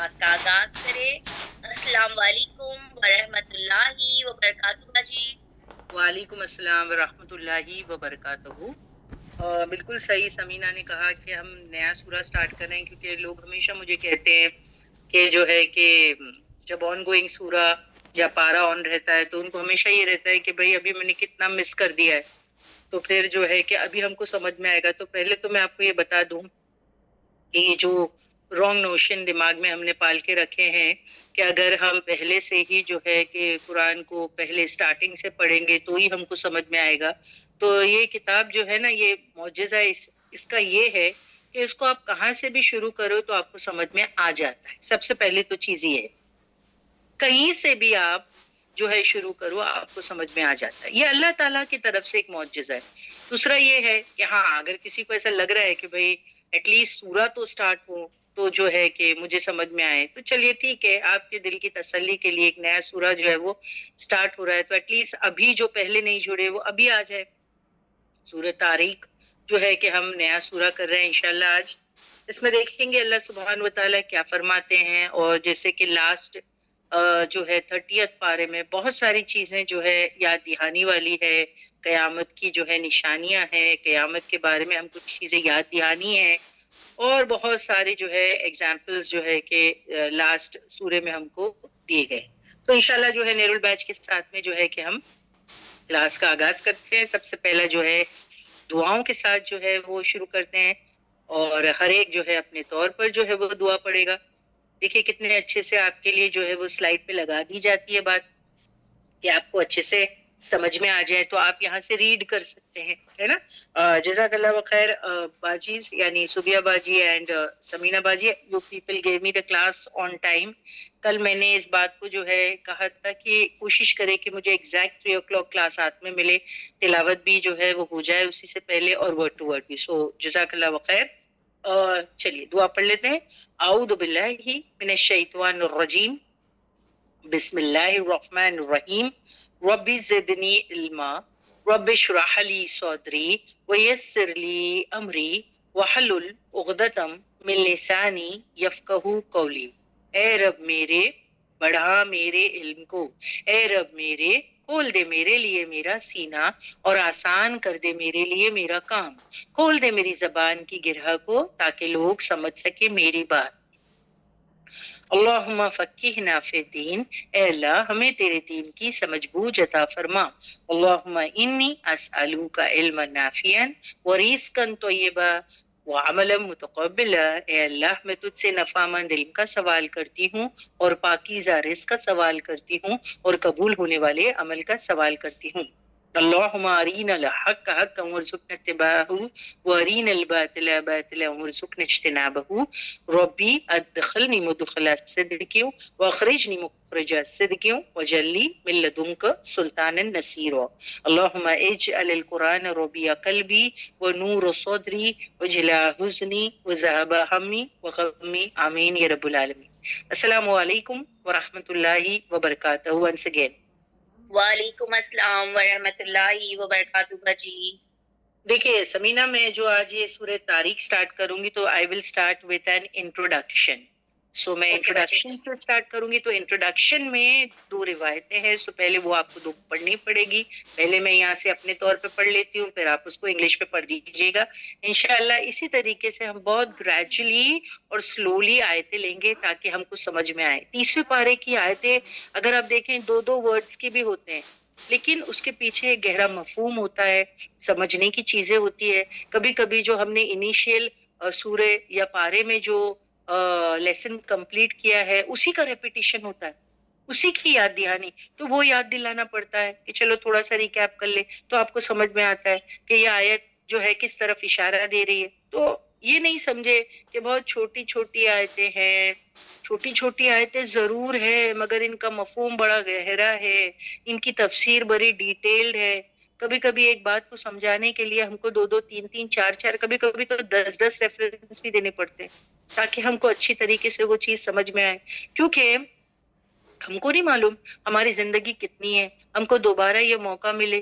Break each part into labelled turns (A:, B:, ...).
A: Class کا آغاز کریں۔ السلام علیکم ورحمۃ اللہ وبرکاتہ باجی۔
B: وعلیکم السلام ورحمۃ اللہ وبرکاتہ۔ بالکل صحیح سمینہ نے کہا کہ ہم نیا سورہ سٹارٹ کر رہے ہیں، کیونکہ لوگ ہمیشہ مجھے کہتے ہیں کہ جو ہے کہ جب آن گوئنگ سورہ یا پارا آن رہتا ہے تو ان کو ہمیشہ یہ رہتا ہے کہ بھئی ابھی میں نے کتنا مس کر دیا ہے، تو پھر جو ہے کہ ابھی ہم کو سمجھ میں آئے گا۔ تو پہلے تو میں آپ کو یہ بتا دوں کہ یہ جو رانگ نوشن دماغ میں ہم نے پال کے رکھے ہیں کہ اگر ہم پہلے سے ہی جو ہے کہ قرآن کو پہلے سٹارٹنگ سے پڑھیں گے تو ہی ہم کو سمجھ میں آئے گا، تو یہ کتاب جو ہے نا، یہ معجزہ اس کا یہ ہے کہ اس کو آپ کہاں سے بھی شروع کرو تو آپ کو سمجھ میں آ جاتا ہے۔ سب سے پہلے تو چیز یہ ہے، کہیں سے بھی آپ جو ہے شروع کرو آپ کو سمجھ میں آ جاتا ہے۔ یہ اللہ تعالیٰ کی طرف سے ایک معجزہ ہے۔ دوسرا یہ ہے کہ ہاں، اگر کسی کو ایسا لگ رہا ہے کہ بھئی ایٹ لیسٹ سورہ تو سٹارٹ ہو تو جو ہے کہ مجھے سمجھ میں آئے، تو چلیے ٹھیک ہے، آپ کے دل کی تسلی کے لیے ایک نیا سورہ جو ہے وہ سٹارٹ ہو رہا ہے، تو ایٹ لیسٹ ابھی جو پہلے نہیں جڑے وہ ابھی آ جائے۔ سورہ طارق جو ہے کہ ہم نیا سورہ کر رہے ہیں انشاءاللہ آج، اس میں دیکھیں گے اللہ سبحانہ وتعالیٰ کیا فرماتے ہیں۔ اور جیسے کہ لاسٹ جو ہے 30th پارے میں بہت ساری چیزیں جو ہے یاد دہانی والی ہے، قیامت کی جو ہے نشانیاں ہیں، قیامت کے بارے میں ہم کچھ چیزیں یاد دہانی ہیں، اور بہت سارے جو ہے ایگزامپلز جو ہے کہ لاسٹ سورے میں ہم کو دیے گئے۔ تو انشاءاللہ جو ہے نیرول بیچ کے ساتھ میں جو ہے کہ ہم کلاس کا آغاز کرتے ہیں۔ سب سے پہلا جو ہے دعاؤں کے ساتھ جو ہے وہ شروع کرتے ہیں، اور ہر ایک جو ہے اپنے طور پر جو ہے وہ دعا پڑھے گا۔ دیکھیے کتنے اچھے سے آپ کے لیے جو ہے وہ سلائیڈ پہ لگا دی جاتی ہے بات، کہ آپ کو اچھے سے سمجھ میں آ جائے تو آپ یہاں سے ریڈ کر سکتے ہیں، ہے نا۔ جزاک اللہ خیر باجیز، یعنی سبیہ باجی اینڈ سمینہ باجی، you people give me the class on time. کل میں نے اس بات کو جو ہے کہا تھا کہ کوشش کرے کہ مجھے ایگزیکٹ 3 o'clock کلاس ہاتھ میں ملے، تلاوت بھی جو ہے وہ ہو جائے اسی سے پہلے، اور ورڈ ٹو ورڈ بھی۔ سو جزاک اللہ خیر۔ چلیے دعا پڑھ لیتے ہیں۔ اعوذ باللہ من الشیطان الرجیم، بسم اللہ الرحمن الرحیم، رب زدنی علما، رب اشرح لی صدری ویسر لی امری واحلل عقدۃ من لسانی یفقہوا قولی۔ اے رب میرے بڑھا میرے علم کو، اے رب میرے کھول دے میرے لیے میرا سینہ، اور آسان کر دے میرے لیے میرا کام، کھول دے میری زبان کی گرہ کو تاکہ لوگ سمجھ سکے میری بات۔ اللہم فقہنا فی الدین، اے اللہ ہمیں تیرے دین کی سمجھ بوجھ عطا فرما۔ اللہم انی اسألوک علما نافعا ورزقا طیبا وعملا متقبلا، اے اللہ میں تجھ سے نفع مند علم کا سوال کرتی ہوں، اور پاکیزہ رزق کا سوال کرتی ہوں، اور قبول ہونے والے عمل کا سوال کرتی ہوں۔ اللہم ارینا الحق حقا وارزقنا اتباعہ وارینا الباطل باطلا وارزقنا اجتنابہ، ربی ادخلنی مدخل صدق واخرجنی مخرج صدق واجعل لی من لدنک سلطانا نصیرا۔ اللہم اجعل القرآن ربیع قلبی ونور صدری وجلاء حزنی وذہاب ہمی وغمی، آمین یا رب العالمین۔ السلام علیکم ورحمۃ اللہ وبرکاتہ once again۔
A: وعلیکم السلام ورحمۃ اللہ وبرکاتہ باجی۔
B: دیکھیے سمینہ، میں جو آج یہ سورہ طارق سٹارٹ کروں گی تو آئی ول سٹارٹ وتھ این انٹروڈکشن۔ سو میں انٹروڈکشن سے سٹارٹ کروں گی، تو انٹروڈکشن میں 2 روایتیں ہیں، سو پہلے وہ آپ کو 2 پڑھنی پڑے گی۔ پہلے میں یہاں سے اپنے طور پہ پڑھ لیتی ہوں، پھر آپ اس کو انگلش پہ پڑھ دیجیے گا انشاءاللہ۔ اسی طریقے سے ہم بہت گریجولی اور سلولی آیتیں لیں گے تاکہ ہم کو سمجھ میں آئے۔ 30ویں پارے کی آیتیں اگر آپ دیکھیں 2 ورڈز کے بھی ہوتے ہیں، لیکن اس کے پیچھے ایک گہرا مفہوم ہوتا ہے، سمجھنے کی چیزیں ہوتی ہے۔ کبھی کبھی جو ہم نے انیشیل سورے یا پارے میں جو لیسن کمپلیٹ کیا ہے اسی کا ریپیٹیشن ہوتا ہے، اسی کی یاد دہانی، تو وہ یاد دلانا پڑتا ہے کہ چلو تھوڑا سا ریکیپ کر لے تو آپ کو سمجھ میں آتا ہے کہ یہ آیت جو ہے کس طرف اشارہ دے رہی ہے۔ تو یہ نہیں سمجھے کہ بہت چھوٹی چھوٹی آیتیں ہیں، چھوٹی چھوٹی آیتیں ضرور ہیں مگر ان کا مفہوم بڑا گہرا ہے، ان کی تفسیر بڑی ڈیٹیلڈ ہے۔ کبھی کبھی ایک بات کو سمجھانے کے لیے ہم کو 2 3 4 کبھی کبھی تو 10 ریفرنس بھی دینے پڑتے ہیں تاکہ ہم کو اچھی طریقے سے وہ چیز سمجھ میں آئے، کیونکہ ہم کو نہیں معلوم ہماری زندگی کتنی ہے، ہم کو دوبارہ یہ موقع ملے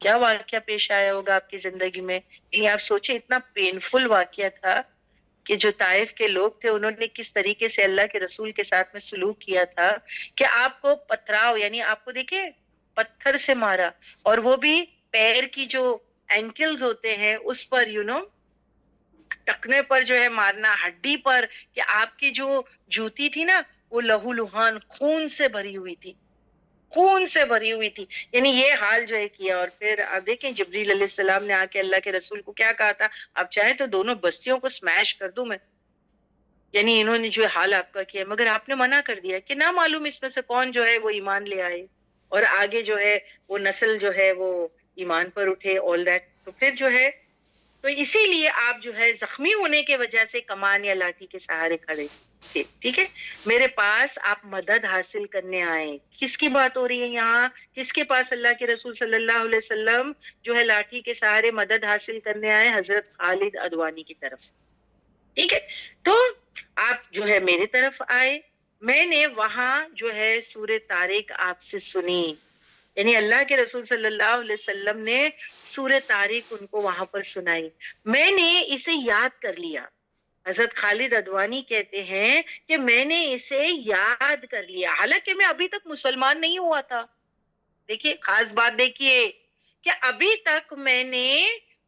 B: کیا واقعہ پیش آیا ہوگا آپ کی زندگی میں. یعنی آپ سوچیں اتنا پینفل واقعہ تھا کہ جو طائف کے لوگ تھے انہوں نے کس طریقے سے اللہ کے رسول کے ساتھ میں سلوک کیا تھا کہ آپ کو پتھراؤ، یعنی آپ کو دیکھیں پتھر سے مارا، اور وہ بھی پیر کی جو اینکلز ہوتے ہیں اس پر ٹکنے پر جو ہے مارنا، ہڈی پر، کہ آپ کی جو جوتی تھی نا وہ لہو لہان خون سے بھری ہوئی تھی، خون سے بھری ہوئی تھی. یعنی یہ حال جو ہے کیا. اور پھر آپ دیکھیں جبریل علیہ السلام نے آ کے اللہ کے رسول کو کیا کہا تھا، آپ چاہیں تو دونوں بستیوں کو سمیش کر دوں میں. یعنی انہوں نے جو حال آپ کا کیا، مگر آپ نے منع کر دیا کہ نہ معلوم اس میں سے کون جو ہے وہ ایمان لے آئے اور آگے جو ہے وہ نسل جو ہے وہ ایمان پر اٹھے. All that. تو پھر جو ہے تو اسی لیے آپ جو ہے زخمی ہونے کے وجہ سے کمان یا لاٹھی کے سہارے کھڑے تھے. ٹھیک ہے، میرے پاس آپ مدد حاصل کرنے آئے. کس کی بات ہو رہی ہے یہاں؟ کس کے پاس اللہ کے رسول صلی اللہ علیہ وسلم جو ہے لاٹھی کے سہارے مدد حاصل کرنے آئے؟ حضرت خالد ادوانی کی طرف. ٹھیک ہے، تو آپ جو ہے میری طرف آئے. میں نے وہاں جو ہے سورہ طارق آپ سے سنی. یعنی اللہ کے رسول صلی اللہ علیہ وسلم نے سورہ طارق ان کو وہاں پر سنائی. میں نے اسے یاد کر لیا. حضرت خالد ادوانی کہتے ہیں کہ میں نے اسے یاد کر لیا حالانکہ میں ابھی تک مسلمان نہیں ہوا تھا. دیکھیے خاص بات دیکھیے کہ ابھی تک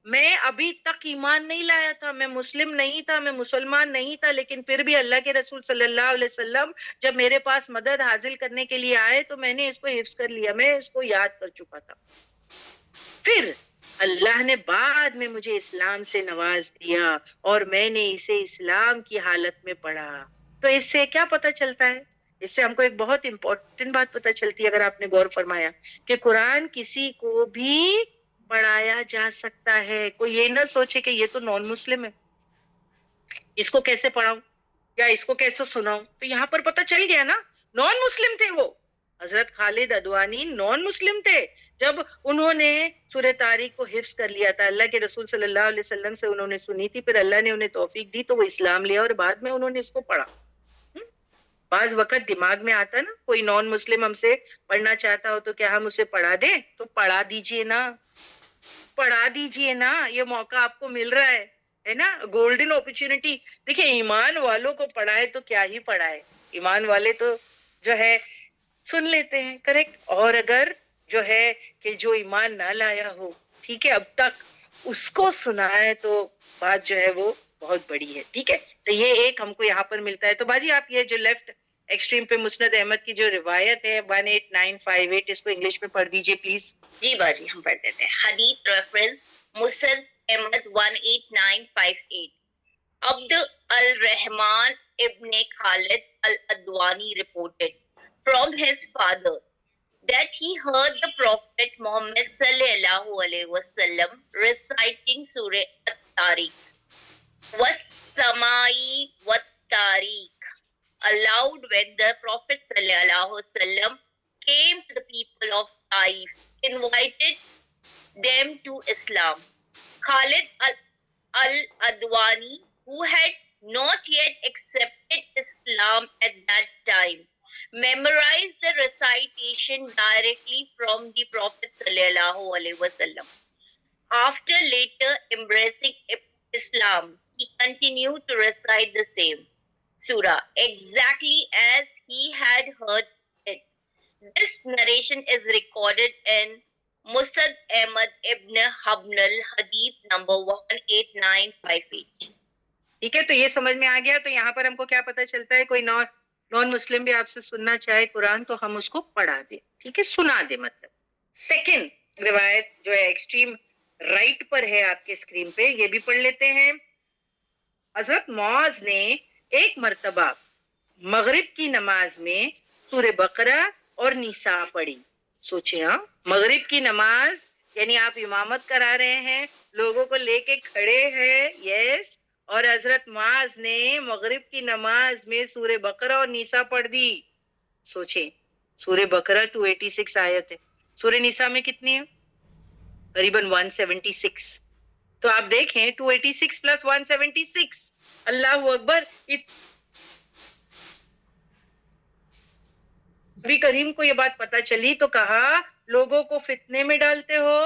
B: میں ابھی تک ایمان نہیں لایا تھا، میں مسلم نہیں تھا، میں مسلمان نہیں تھا، لیکن پھر بھی اللہ کے رسول صلی اللہ علیہ وسلم جب میرے پاس مدد حاصل کرنے کے لیے آئے تو میں نے اس کو حفظ کر لیا، میں اس کو یاد کر چکا تھا. پھر اللہ نے بعد میں مجھے اسلام سے نواز دیا اور میں نے اسے اسلام کی حالت میں پڑھا. تو اس سے کیا پتہ چلتا ہے؟ اس سے ہم کو ایک بہت امپورٹنٹ بات پتہ چلتی ہے اگر آپ نے غور فرمایا کہ قرآن کسی کو بھی پڑھایا جا سکتا ہے. کوئی یہ نہ سوچے کہ یہ تو نان مسلم ہے، اس کو کیسے پڑھاؤں یا اس کو کیسے سناؤں. تو یہاں پر پتہ چل گیا نا، نان مسلم تھے وہ. حضرت خالد ادوانی نان مسلم تھے. جب انہوں نے سورہ طارق کو حفظ کر لیا تھا، اللہ کے رسول صلی اللہ علیہ وسلم سے انہوں نے سنی تھی، پھر اللہ نے انہیں توفیق دی تو وہ اسلام لیا اور بعد میں انہوں نے اس کو پڑھا. بعض وقت دماغ میں آتا نا کوئی نان مسلم ہم سے پڑھنا چاہتا ہو تو کیا ہم اسے پڑھا دیں؟ تو پڑھا دیجئے نا، پڑھا دیجئے نا. یہ موقع آپ کو مل رہا ہے نا، گولڈن اپرچونٹی. دیکھیں ایمان والوں کو پڑھائے تو کیا ہی پڑھائے، ایمان والے تو جو ہے سن لیتے ہیں، کریکٹ. اور اگر جو ہے کہ جو ایمان نہ لایا ہو، ٹھیک ہے، اب تک اس کو سنا ہے تو بات جو ہے وہ بہت بڑی ہے. ٹھیک ہے، تو یہ ایک ہم کو یہاں پر ملتا ہے. تو باجی آپ یہ جو لیفٹ ایکسٹریم پہ مسند احمد کی جو روایت ہے 18958 اس کو انگلش میں پڑھ دیجئے پلیز.
A: جی باجی ہم پڑھ دیتے ہیں. حدیث ریفرنس مسند احمد 18958. عبد الرحمن ibn Khalid al-Adwani reported from his father that he heard the Prophet Muhammad sallallahu alaihi wasallam reciting Surah At-Tariq was-samai wat-tariq aloud when the Prophet sallallahu alaihi wasallam came to the people of Taif, invited them to Islam. Khalid al-Adwani, who had not yet accepted Islam at that time, memorized the recitation directly from the Prophet sallallahu alaihi wasallam. After later embracing Islam, he continued to recite the same surah exactly as he had heard it. This narration is recorded in Musad Ahmad ibn Hanbal, hadith number 18958.
B: ٹھیک ہے، تو یہ سمجھ میں آ گیا. تو یہاں پر ہم کو کیا پتہ چلتا ہے، کوئی نان مسلم بھی آپ سے سننا چاہے قرآن تو ہم اس کو پڑھا دیں، ٹھیک ہے، سنا دیں. مطلب سیکنڈ روایت جو ہے ایکسٹریم رائٹ پر ہے آپ کے اسکرین پہ، یہ بھی پڑھ لیتے ہیں. حضرت معاذ نے ایک مرتبہ مغرب کی نماز میں سورہ بقرہ اور نساء پڑھی. سوچے ہاں، مغرب کی نماز یعنی آپ امامت کرا رہے ہیں، لوگوں کو لے کے کھڑے ہیں، یس، اور حضرت معاذ نے مغرب کی نماز میں سورہ بقرہ اور نساء پڑھ دی. سوچیں، سورہ بقرہ 286 آیت ہے، سورہ نساء میں کتنی ہے؟ قریباً 176. تو آپ دیکھیں 286 پلس 176، اللہ اکبر. نبی کریم کو یہ بات پتہ چلی تو کہا لوگوں کو فتنے میں ڈالتے ہو،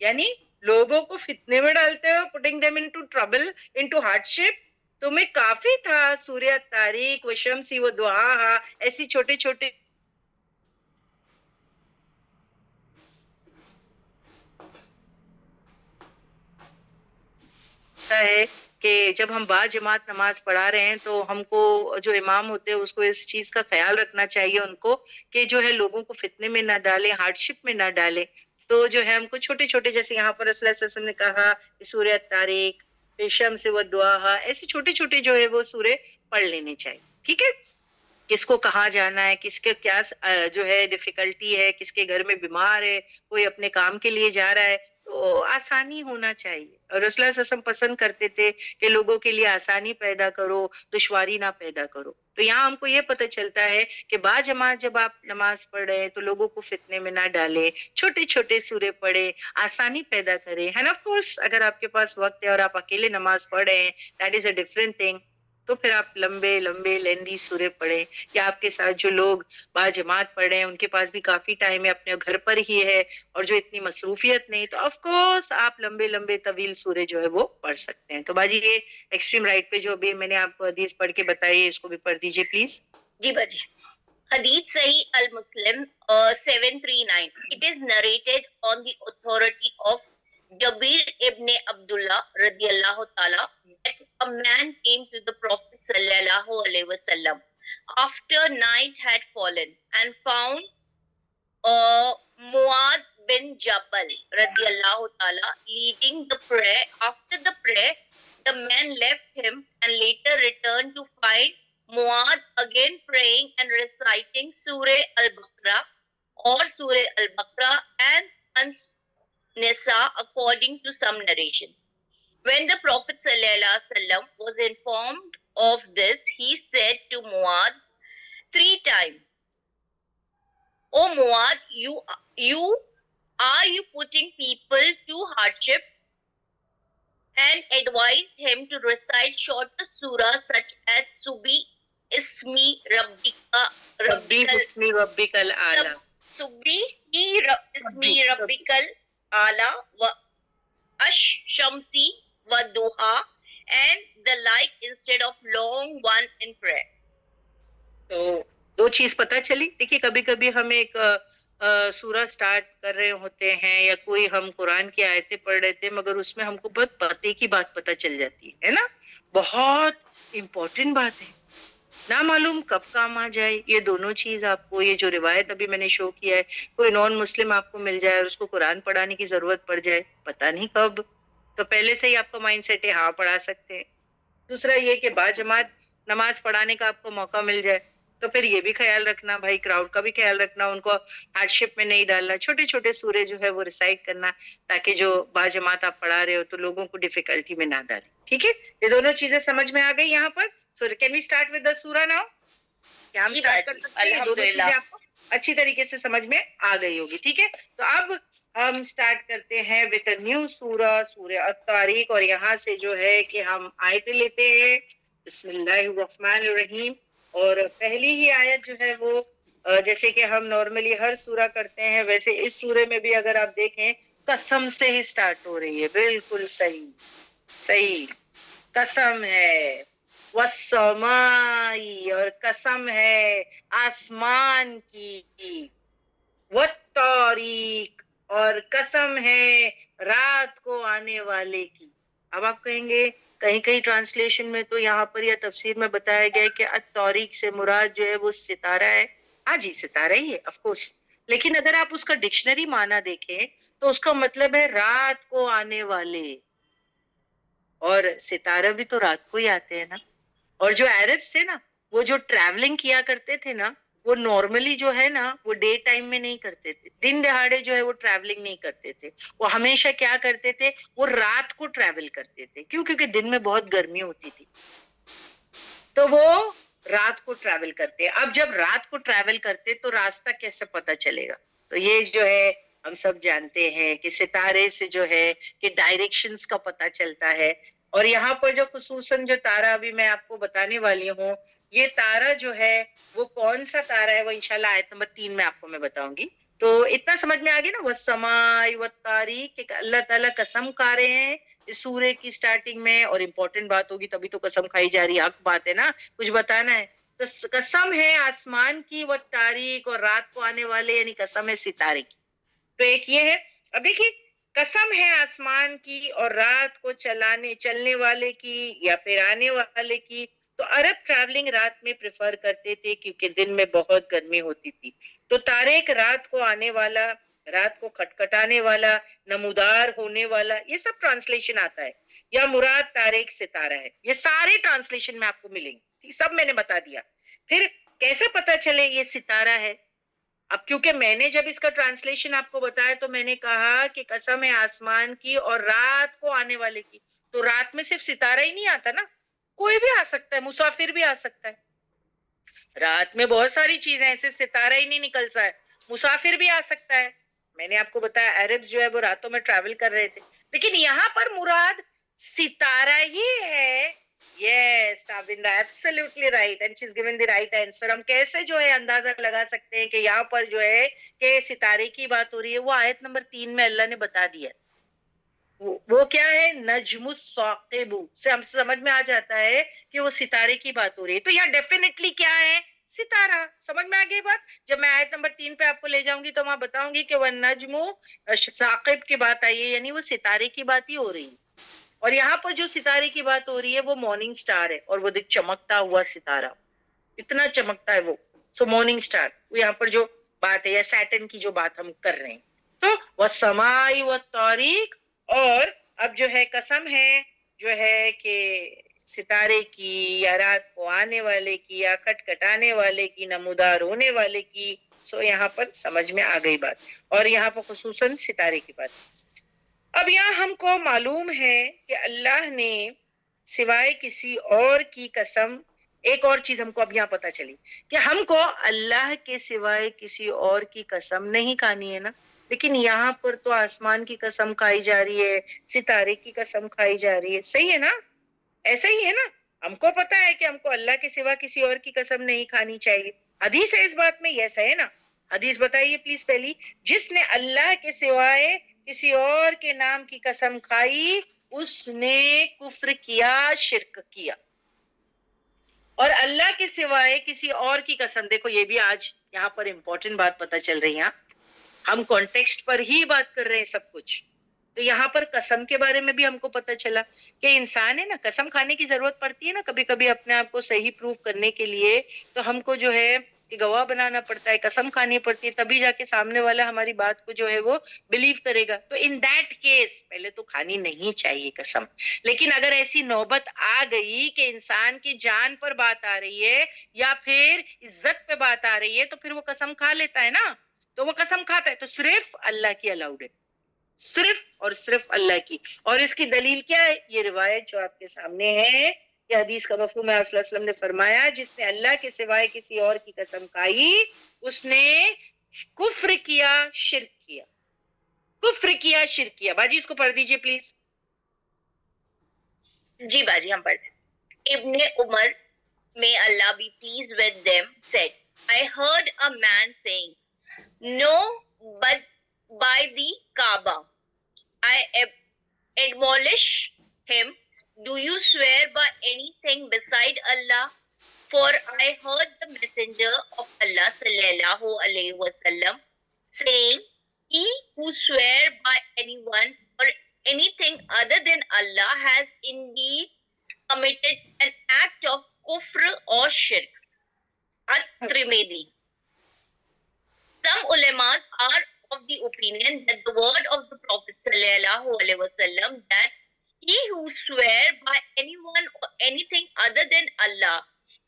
B: یعنی لوگوں کو فتنے میں ڈالتے ہو, putting them into trouble, into hardship. تمہیں کافی تھا سورہ طارق و شمسی و دعاہا, ایسی چھوٹے چھوٹے ہے کہ جب ہم با جماعت نماز پڑھا رہے ہیں تو ہم کو جو امام ہوتے ہیں اس کو اس چیز کا خیال رکھنا چاہیے ان کو کہ جو ہے لوگوں کو فتنے میں نہ ڈالے, ہارڈ شپ میں نہ ڈالے. تو جو ہے ہم کو چھوٹے چھوٹے, جیسے یہاں پر رسول اللہ صلی اللہ علیہ وسلم نے کہا سورہ طارق, شمس و دعاہا, ایسے چھوٹے چھوٹے جو ہے وہ سورے پڑھ لینے چاہیے. ٹھیک ہے, کس کو کہاں جانا ہے, کس کے کیا جو ہے ڈیفیکلٹی ہے, کس کے گھر میں بیمار ہے, کوئی اپنے کام کے لیے جا رہا ہے, تو آسانی ہونا چاہیے. اور رسول اللہ صلی اللہ علیہ وسلم پسند کرتے تھے کہ لوگوں کے لیے آسانی پیدا کرو, دشواری نہ پیدا کرو. تو یہاں ہم کو یہ پتہ چلتا ہے کہ با جماعت جب آپ نماز پڑھ رہے ہیں تو لوگوں کو فتنے میں نہ ڈالے, چھوٹے چھوٹے سورے پڑھے, آسانی پیدا کرے. اینڈ آف کورس اگر آپ کے پاس وقت ہے اور آپ اکیلے نماز پڑھ رہے ہیں, that is a different thing, تو پھر آپ لمبے لمبے لیندی سورے پڑھیں. یا آپ کے ساتھ جو لوگ با جماعت پڑھ رہے ہیں ان کے پاس بھی کافی ٹائم ہے, اپنے گھر پر ہی ہے اور جو اتنی مصروفیت نہیں, تو آف کورس آپ لمبے لمبے طویل سورے جو ہے وہ پڑھ سکتے ہیں. تو باجی یہ ایکسٹریم رائٹ پہ جو ابھی میں نے آپ کو حدیث پڑھ کے بتائی ہے اس کو بھی پڑھ دیجئے پلیز.
A: جی باجی. Hadith Sahih al-Muslim 739. It is narrated on the authority of Jabir ibn Abdullah radiyallahu ta'ala that a man came to the Prophet sallallahu alaihi wasallam after night had fallen and found Muad bin Jabal radiyallahu ta'ala leading the prayer. After the prayer, the man left him and later returned to find Muad again praying and reciting Surah Al-Baqarah or Surah Al-Baqarah and An-Nisa according to some narration. When the Prophet ﷺ was informed of this, he said to Muad 3 times, "O Muad, are you putting people to hardship?" and advised him to recite shorter surahs such as Subhi Ismi
B: Rabbikal A'la.
A: Subhi Ismi Rabbikal A'la wa Ash-Shamsi wa Duha and the like instead of long one in prayer.
B: تو دو چیز پتہ چلی. دیکھیے کبھی کبھی ہم ایک سورہ سٹارٹ کر رہے ہوتے ہیں یا کوئی ہم قرآن کی آیتیں پڑھ رہے تھے مگر اس میں ہم کو بہت پتے کی بات پتہ چل جاتی ہے نا, بہت امپورٹنٹ بات ہے, نہ معلوم کب کام آ جائے. یہ دونوں چیز آپ کو, یہ جو روایت ابھی میں نے شو کیا ہے, کوئی نان مسلم آپ کو مل جائے اور اس کو قرآن پڑھانے کی ضرورت پڑ جائے, پتہ نہیں کب, تو پہلے سے ہی آپ کا مائنڈ سیٹ ہے ہاں پڑھا سکتے ہیں. دوسرا یہ کہ با جماعت نماز پڑھانے کا آپ کو موقع مل جائے تو پھر یہ بھی خیال رکھنا, بھائی کراؤڈ کا بھی خیال رکھنا, ان کو ہارڈ شپ میں نہیں ڈالنا, چھوٹے چھوٹے سورے جو ہے وہ ریسائٹ کرنا تاکہ جو با جماعت آپ پڑھا رہے ہو تو لوگوں کو ڈیفیکلٹی میں نہ ڈالیں. ٹھیک ہے, یہ دونوں چیزیں سمجھ میں آ گئی یہاں پر. So can we start with the سورہ ناؤ؟ کیا ہم اسٹارٹ کر سکتے ہیں؟ دونوں چیزیں آپ کو اچھی طریقے سے سمجھ میں آ گئی ہوگی. ٹھیک ہے, تو اب ہم اسٹارٹ کرتے ہیں وتھ نیو سورہ, سورہ الطارق, اور یہاں سے جو ہے کہ ہم آیتیں لیتے ہیں. بسم اللہ الرحمن الرحیم. اور پہلی ہی آیت جو ہے وہ جیسے کہ ہم نارملی ہر سورہ کرتے ہیں ویسے اس سورے میں بھی اگر آپ دیکھیں قسم سے ہی سٹارٹ ہو رہی ہے. بالکل صحیح صحیح, قسم ہے والسمائی, اور قسم ہے آسمان کی, والطارق, اور قسم ہے رات کو آنے والے کی. اب آپ کہیں گے کہیں کہیں ٹرانسلیشن میں تو یہاں پر یا تفسیر میں بتایا گیا ہے کہ الطارق سے مراد جو ہے وہ ستارہ ہے. ہاں جی ستارہ ہی ہے آف کورس, لیکن اگر آپ اس کا ڈکشنری معنی دیکھیں تو اس کا مطلب ہے رات کو آنے والے, اور ستارہ بھی تو رات کو ہی آتے ہیں نا. اور جو عربس تھے نا وہ جو ٹریولنگ کیا کرتے تھے نا وہ نارملی جو ہے نا وہ ڈے ٹائم میں نہیں کرتے تھے, دن دہاڑے جو ہے وہ ٹریولنگ نہیں کرتے تھے, وہ ہمیشہ کیا کرتے تھے, وہ رات کو ٹریول کرتے تھے. کیوں؟ کیونکہ دن میں بہت گرمی ہوتی تھی تو وہ رات کو ٹریول کرتے. اب جب رات کو ٹریول کرتے تو راستہ کیسے پتا چلے گا؟ تو یہ جو ہے ہم سب جانتے ہیں کہ ستارے سے جو ہے کہ ڈائریکشنز کا پتا چلتا ہے. اور یہاں پر جو خصوصاً جو تارا ابھی میں آپ کو بتانے والی ہوں, یہ تارا جو ہے وہ کون سا تارا ہے وہ انشاءاللہ آیت نمبر 3 میں آپ کو میں بتاؤں گی. تو اتنا سمجھ میں آ گیا نا, والسماء والطارق, کہ اللہ تعالیٰ قسم کھا رہے ہیں اس سورے کی سٹارٹنگ میں, اور امپورٹنٹ بات ہوگی تبھی تو قسم کھائی جا رہی ہے, حق بات ہے نا, کچھ بتانا ہے. تو قسم ہے آسمان کی, والطارق, اور رات کو آنے والے, یعنی قسم ہے ستارے کی. تو ایک یہ ہے. اب دیکھیے, قسم ہے آسمان کی اور رات کو چلنے والے کی یا پھر آنے والے کی. تو عرب ٹریولنگ رات میں پریفر کرتے تھے کیونکہ دن میں بہت گرمی ہوتی تھی. تو طارق رات کو آنے والا, رات کو کھٹکھٹانے والا, نمودار ہونے والا, یہ سب ٹرانسلیشن آتا ہے. یا مراد طارق ستارہ ہے. یہ سارے ٹرانسلیشن میں آپ کو ملیں گے, سب میں نے بتا دیا. پھر کیسے پتا چلے یہ ستارہ ہے؟ اب کیونکہ میں نے جب اس کا ٹرانسلیشن آپ کو بتایا تو میں نے کہا کہ قسم ہے آسمان کی اور رات کو آنے والے کی. تو رات میں صرف ستارہ ہی نہیں آتا نا, کوئی بھی آ سکتا ہے, مسافر بھی آ سکتا ہے. رات میں بہت ساری چیزیں ہیں, صرف ستارہ ہی نہیں نکلتا ہے, مسافر بھی آ سکتا ہے. میں نے آپ کو بتایا عرب جو ہے وہ راتوں میں ٹریول کر رہے تھے, لیکن یہاں پر مراد ستارہ ہی ہے. Yes, Tabinda, absolutely right, and she's given the right answer. ہم کیسے جو ہے اندازہ لگا سکتے ہیں کہ یہاں پر جو ہے کہ ستارے کی بات ہو رہی ہے, وہ آیت نمبر 3 میں اللہ نے بتا دیا. وہ کیا ہے, نجم الثاقب سے ہم سمجھ میں آ جاتا ہے کہ وہ ستارے کی بات ہو رہی ہے. تو یہاں ڈیفینیٹلی کیا ہے, ستارہ. سمجھ میں آ گئی بات؟ جب میں آیت نمبر 3 پہ آپ کو لے جاؤں گی تو میں بتاؤں گی کہ وہ نجم ثاقب کی بات آئی ہے, یعنی وہ ستارے کی بات ہی ہو رہی ہے. اور یہاں پر جو ستارے کی بات ہو رہی ہے وہ مارننگ سٹار ہے, اور وہ دیکھ چمکتا ہوا ستارہ, اتنا چمکتا ہے وہ. سو مارننگ سٹار وہ یہاں پر جو بات ہے, یا سیٹرن کی جو بات ہم کر رہے ہیں. تو والسماء والطارق, اور اب جو ہے قسم ہے جو ہے کہ ستارے کی, یا رات کو آنے والے کی, یا کھٹکھٹانے والے کی, نمودار ہونے والے کی. سو یہاں پر سمجھ میں آ گئی بات, اور یہاں پر خصوصاً ستارے کی بات. اب یہاں ہم کو معلوم ہے کہ اللہ نے سوائے کسی اور کی قسم, ایک اور چیز ہم کو اب یہاں پتا چلی کہ ہم کو اللہ کے سوائے کسی اور کی قسم نہیں کھانی ہے نا. لیکن یہاں پر تو آسمان کی قسم کھائی جا رہی ہے, ستارے کی قسم کھائی جا رہی ہے, صحیح ہے نا؟ ایسا ہی ہے نا. ہم کو پتا ہے کہ ہم کو اللہ کے سوا کسی اور کی قسم نہیں کھانی چاہیے. حدیث ہے اس بات میں, یس ہے نا. حدیث بتائیے پلیز پہلی. جس نے اللہ کے سوائے کسی اور کے نام کی قسم کھائی اس نے کفر کیا, شرک کیا. اور اللہ کے سوائے کسی اور کی قسم, دیکھو یہ بھی آج یہاں پر امپورٹنٹ بات پتا چل رہی ہے. ہم کانٹیکسٹ پر ہی بات کر رہے ہیں سب کچھ. تو یہاں پر قسم کے بارے میں بھی ہم کو پتا چلا کہ انسان ہے نا, قسم کھانے کی ضرورت پڑتی ہے نا کبھی کبھی اپنے آپ کو صحیح پروف کرنے کے لیے. تو ہم کو جو ہے کہ گواہ بنانا پڑتا ہے, قسم کھانی پڑتی ہے, تبھی جا کے سامنے والا ہماری بات کو جو ہے وہ بلیو کرے گا. تو ان دیٹ کیس پہلے تو کھانی نہیں چاہیے قسم. لیکن اگر ایسی نوبت آ گئی کہ انسان کی جان پر بات آ رہی ہے یا پھر عزت پہ بات آ رہی ہے تو پھر وہ قسم کھا لیتا ہے نا. تو وہ قسم کھاتا ہے تو صرف اللہ کی الاؤڈ ہے, صرف اور صرف اللہ کی. اور اس کی دلیل کیا ہے؟ یہ روایت جو آپ کے سامنے ہے, یہ حدیث کا مفہوم ہے. صلی اللہ علیہ وسلم نے فرمایا جس نے اللہ کے سوائے کسی اور کی قسم کھائی اس نے کفر کیا, شرک کیا. کفر کیا, شرک کیا. باجی اس کو پڑھ دیجئے پلیز.
A: جی باجی ہم پڑھتے ہیں. ابن عمر, may Allah be pleased with them, said, I heard a man saying, no, but by the Kaaba. I admonish him, do you swear by anything beside Allah? For I heard the messenger of Allah sallallahu alaihi wasallam saying, he who swear by anyone or anything other than Allah has indeed committed an act of kufr or shirk. At-Tirmidhi. Some ulamas are of the opinion that the word of the Prophet sallallahu alaihi wasallam that he who swear by anyone or anything other than Allah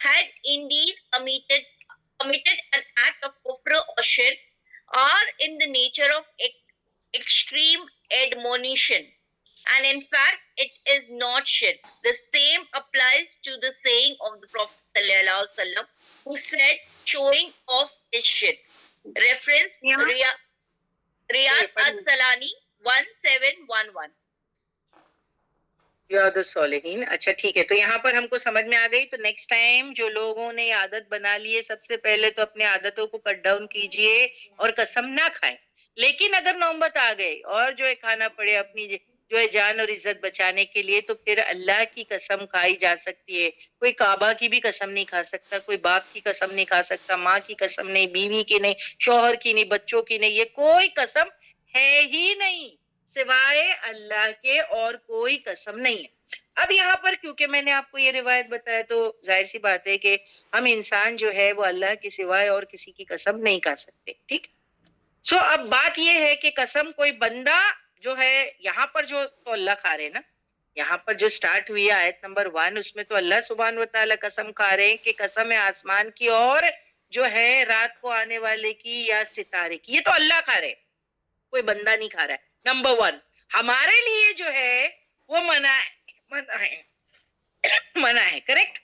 A: had indeed committed an act of kufr or shirk are in the nature of extreme admonition. And in fact, it is not shirk. The same applies to the saying of the Prophet sallallahu alaihi wasallam who said, showing off is shirk. Reference Riyad As-Salani 1711.
B: یاد الصالحین. اچھا ٹھیک ہے, تو یہاں پر ہم کو سمجھ میں آ گئی. تو نیکسٹ ٹائم جو لوگوں نے عادت بنا لی ہے, سب سے پہلے تو اپنے عادتوں کو کٹ ڈاؤن کیجئے اور قسم نہ کھائیں. لیکن اگر نوبت آ گئی اور جو ہے کھانا پڑے اپنی جو ہے جان اور عزت بچانے کے لیے, تو پھر اللہ کی قسم کھائی جا سکتی ہے. کوئی کعبہ کی بھی قسم نہیں کھا سکتا, کوئی باپ کی قسم نہیں کھا سکتا, ماں کی قسم نہیں, بیوی کی نہیں, شوہر کی نہیں, بچوں کی نہیں, یہ کوئی قسم ہے ہی نہیں سوائے اللہ کے, اور کوئی قسم نہیں ہے. اب یہاں پر کیونکہ میں نے آپ کو یہ روایت بتایا, تو ظاہر سی بات ہے کہ ہم انسان جو ہے وہ اللہ کے سوائے اور کسی کی قسم نہیں کھا سکتے. ٹھیک. سو اب بات یہ ہے کہ قسم کوئی بندہ جو ہے یہاں پر جو تو اللہ کھا رہے نا, یہاں پر جو سٹارٹ ہوئی ہے آیت نمبر 1, اس میں تو اللہ سبحانہ و تعالیٰ قسم کھا رہے ہیں کہ قسم ہے آسمان کی اور جو ہے رات کو آنے والے کی یا ستارے کی. یہ تو اللہ کھا رہے ہیں, کوئی بندہ نہیں کھا رہا ہے. نمبر 1 ہمارے لیے جو ہے وہ منع ہے. کریکٹ.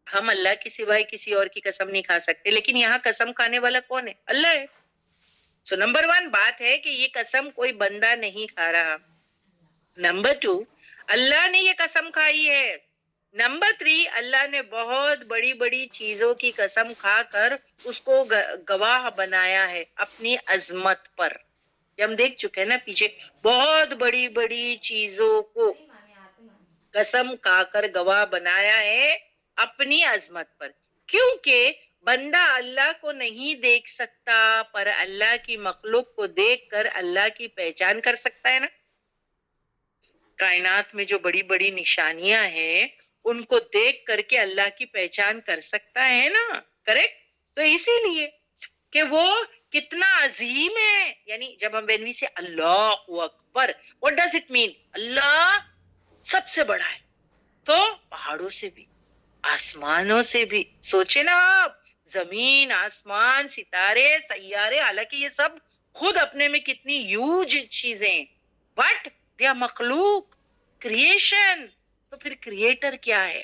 B: ہم اللہ کی سوائے کسی اور کی قسم نہیں کھا سکتے, لیکن یہاں قسم کھانے والا کون ہے؟ اللہ ہے. سو نمبر 1 بات ہے کہ یہ قسم کوئی بندہ نہیں کھا رہا. نمبر 2 اللہ نے یہ قسم کھائی ہے. نمبر 3 اللہ نے بہت بڑی بڑی چیزوں کی قسم کھا کر اس کو گواہ بنایا ہے اپنی عظمت پر. یہ ہم دیکھ چکے ہیں نا پیچھے, بہت بڑی بڑی چیزوں کو قسم کھا کر گواہ بنایا ہے اپنی عظمت پر. کیونکہ بندہ اللہ کو نہیں دیکھ سکتا, پر اللہ کی مخلوق کو دیکھ کر اللہ کی پہچان کر سکتا ہے نا. کائنات میں جو بڑی بڑی نشانیاں ہیں ان کو دیکھ کر کے اللہ کی پہچان کر سکتا ہے نا. کریکٹ. تو اسی لیے کہ وہ کتنا عظیم ہے. یعنی جب ہم when we say Allah Akbar, what does it mean؟ اللہ سب سے بڑا ہے. تو پہاڑوں سے بھی, آسمانوں سے بھی, سوچے نا آپ, زمین, آسمان, ستارے, سیارے, حالانکہ یہ سب خود اپنے میں کتنی ہیوج چیزیں ہیں, بٹ دے آر مخلوق, کریشن. تو پھر کریٹر کیا ہے,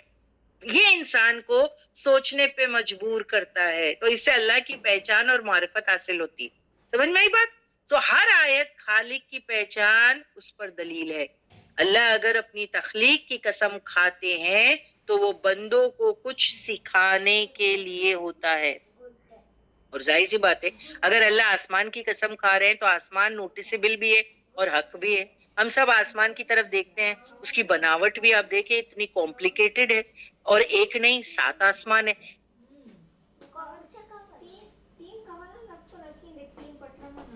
B: یہ انسان کو سوچنے پہ مجبور کرتا ہے. تو اس سے اللہ کی پہچان اور معرفت حاصل ہوتی ہے. سمجھ میں آئی بات؟ تو ہر آیت خالق کی پہچان اس پر دلیل ہے. اللہ اگر اپنی تخلیق کی قسم کھاتے ہیں تو وہ بندوں کو کچھ سکھانے کے لیے ہوتا ہے. اور ظاہر سی بات ہے اگر اللہ آسمان کی قسم کھا رہے ہیں تو آسمان نوٹسیبل بھی ہے اور حق بھی ہے. ہم سب آسمان کی طرف دیکھتے ہیں, اس کی بناوٹ بھی آپ دیکھیں اتنی کمپلیکیٹڈ ہے, اور ایک نہیں 7 آسمان ہے.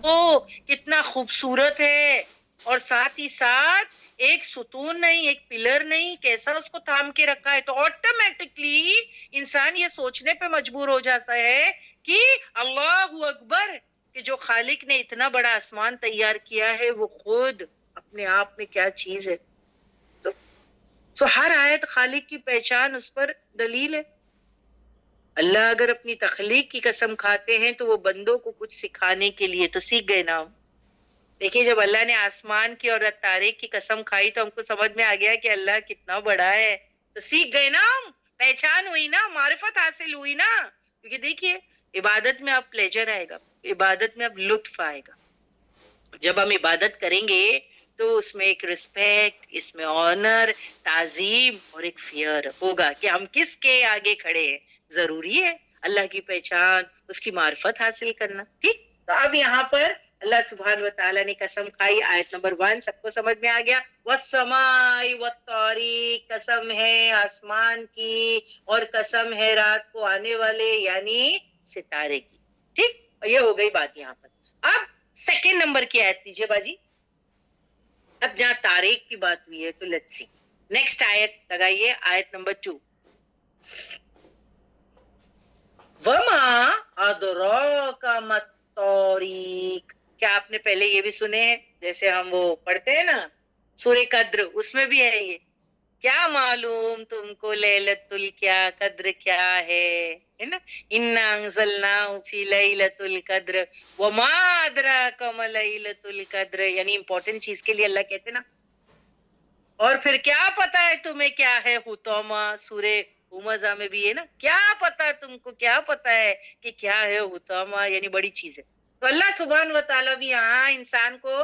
B: او کتنا خوبصورت ہے, اور ساتھ ہی ساتھ ایک ستون نہیں, ایک پلر نہیں, کیسا اس کو تھام کے رکھا ہے. تو آٹومیٹکلی انسان یہ سوچنے پہ مجبور ہو جاتا ہے کہ اللہ اکبر, کہ جو خالق نے اتنا بڑا آسمان تیار کیا ہے وہ خود اپنے آپ میں کیا چیز ہے. تو ہر آیت خالق کی پہچان اس پر دلیل ہے. اللہ اگر اپنی تخلیق کی قسم کھاتے ہیں تو وہ بندوں کو کچھ سکھانے کے لیے. تو سیکھ گئے نا ہم. دیکھیے جب اللہ نے آسمان کی اور تارے کی قسم کھائی تو ہم کو سمجھ میں آ گیا کہ اللہ کتنا بڑا ہے. تو سیکھ گئے نا ہم, پہچان ہوئی نا, معرفت حاصل ہوئی نا. کیونکہ دیکھیے عبادت میں اب پلیجر آئے گا, عبادت میں اب لطف آئے گا. جب ہم عبادت کریں گے تو اس میں ایک رسپیکٹ, اس میں آنر, تعظیم اور ایک فیئر ہوگا کہ ہم کس کے آگے کھڑے ہیں. ضروری ہے اللہ کی پہچان, اس کی معرفت حاصل کرنا. ٹھیک. تو اب یہاں پر اللہ سبحانہ و تعالیٰ نے قسم کھائی. آیت نمبر 1 سب کو سمجھ میں آ گیا. والسماء والطارق, قسم ہے آسمان کی اور قسم ہے رات کو آنے والے یعنی ستارے کی. ٹھیک. یہ ہو گئی بات یہاں پر. اب سیکنڈ نمبر کی آیت لیجیے باجی. اب جہاں تاریخ کی بات ہوئی ہے تو لیٹس سی نیکسٹ آیت لگائیے, آیت نمبر 2. وما ادراک ما الطاریق. کیا آپ نے پہلے یہ بھی سنے ہیں جیسے ہم وہ پڑھتے ہیں نا سورہ قدر, اس میں بھی ہے یہ, کیا معلوم تم کو لیلۃ الکیا قدر کیا ہے نا. انا انزلناہ فی لیلۃ القدر وما ادراک ما لیلۃ القدر, یعنی امپورٹنٹ چیز کے لیے اللہ کہتے نا. اور پھر کیا پتا ہے تمہیں کیا ہے حطامہ, سورہ ہمزہ میں بھی ہے نا, کیا پتا تم کو, کیا پتا ہے کہ کیا ہے حطامہ, یعنی بڑی چیز ہے. تو اللہ سبحانہ و تعالیٰ بھی یہاں انسان کو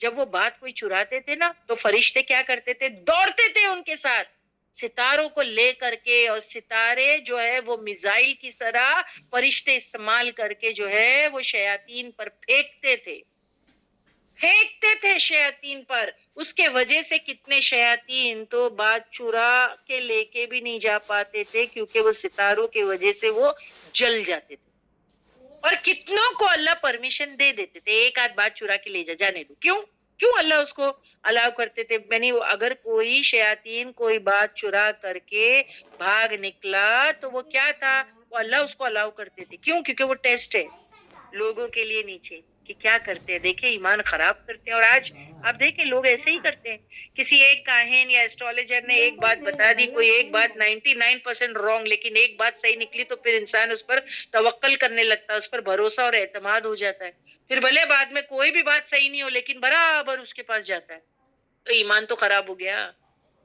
B: جب وہ بات کوئی چراتے تھے نا تو فرشتے کیا کرتے تھے؟ دوڑتے تھے ان کے ساتھ ستاروں کو لے کر کے، اور ستارے جو ہے وہ میزائل کی طرح فرشتے استعمال کر کے جو ہے وہ شیاطین پر پھینکتے تھے شیاطین پر. اس کے وجہ سے کتنے شیاطین تو بات چرا کے لے کے بھی نہیں جا پاتے تھے، کیونکہ وہ ستاروں کی وجہ سے وہ جل جاتے تھے. اور کتنوں کو اللہ پرمیشن دے دیتے تھے ایک آدھ بات چرا کے لے جانے دو. کیوں اللہ اس کو الاؤ کرتے تھے؟ یعنی اگر کوئی شیاطین کوئی بات چرا کر کے بھاگ نکلا تو وہ کیا تھا؟ وہ اللہ اس کو الاؤ کرتے تھے. کیوں؟ کیونکہ وہ ٹیسٹ ہے لوگوں کے لیے نیچے کہ کیا کرتے ہیں. دیکھیں ایمان خراب کرتے ہیں. اور آج آپ دیکھیں لوگ ایسے ہی کرتے ہیں. کسی ایک کاہن یا ایسٹرولوجر نے ایک بات بتا دی، کوئی ایک بات 99% رانگ، لیکن ایک بات صحیح نکلی تو پھر انسان اس پر توکل کرنے لگتا ہے، اس پر بھروسہ اور اعتماد ہو جاتا ہے. پھر بھلے بعد میں کوئی بھی بات صحیح نہیں ہو لیکن برابر اس کے پاس جاتا ہے. تو ایمان تو خراب ہو گیا.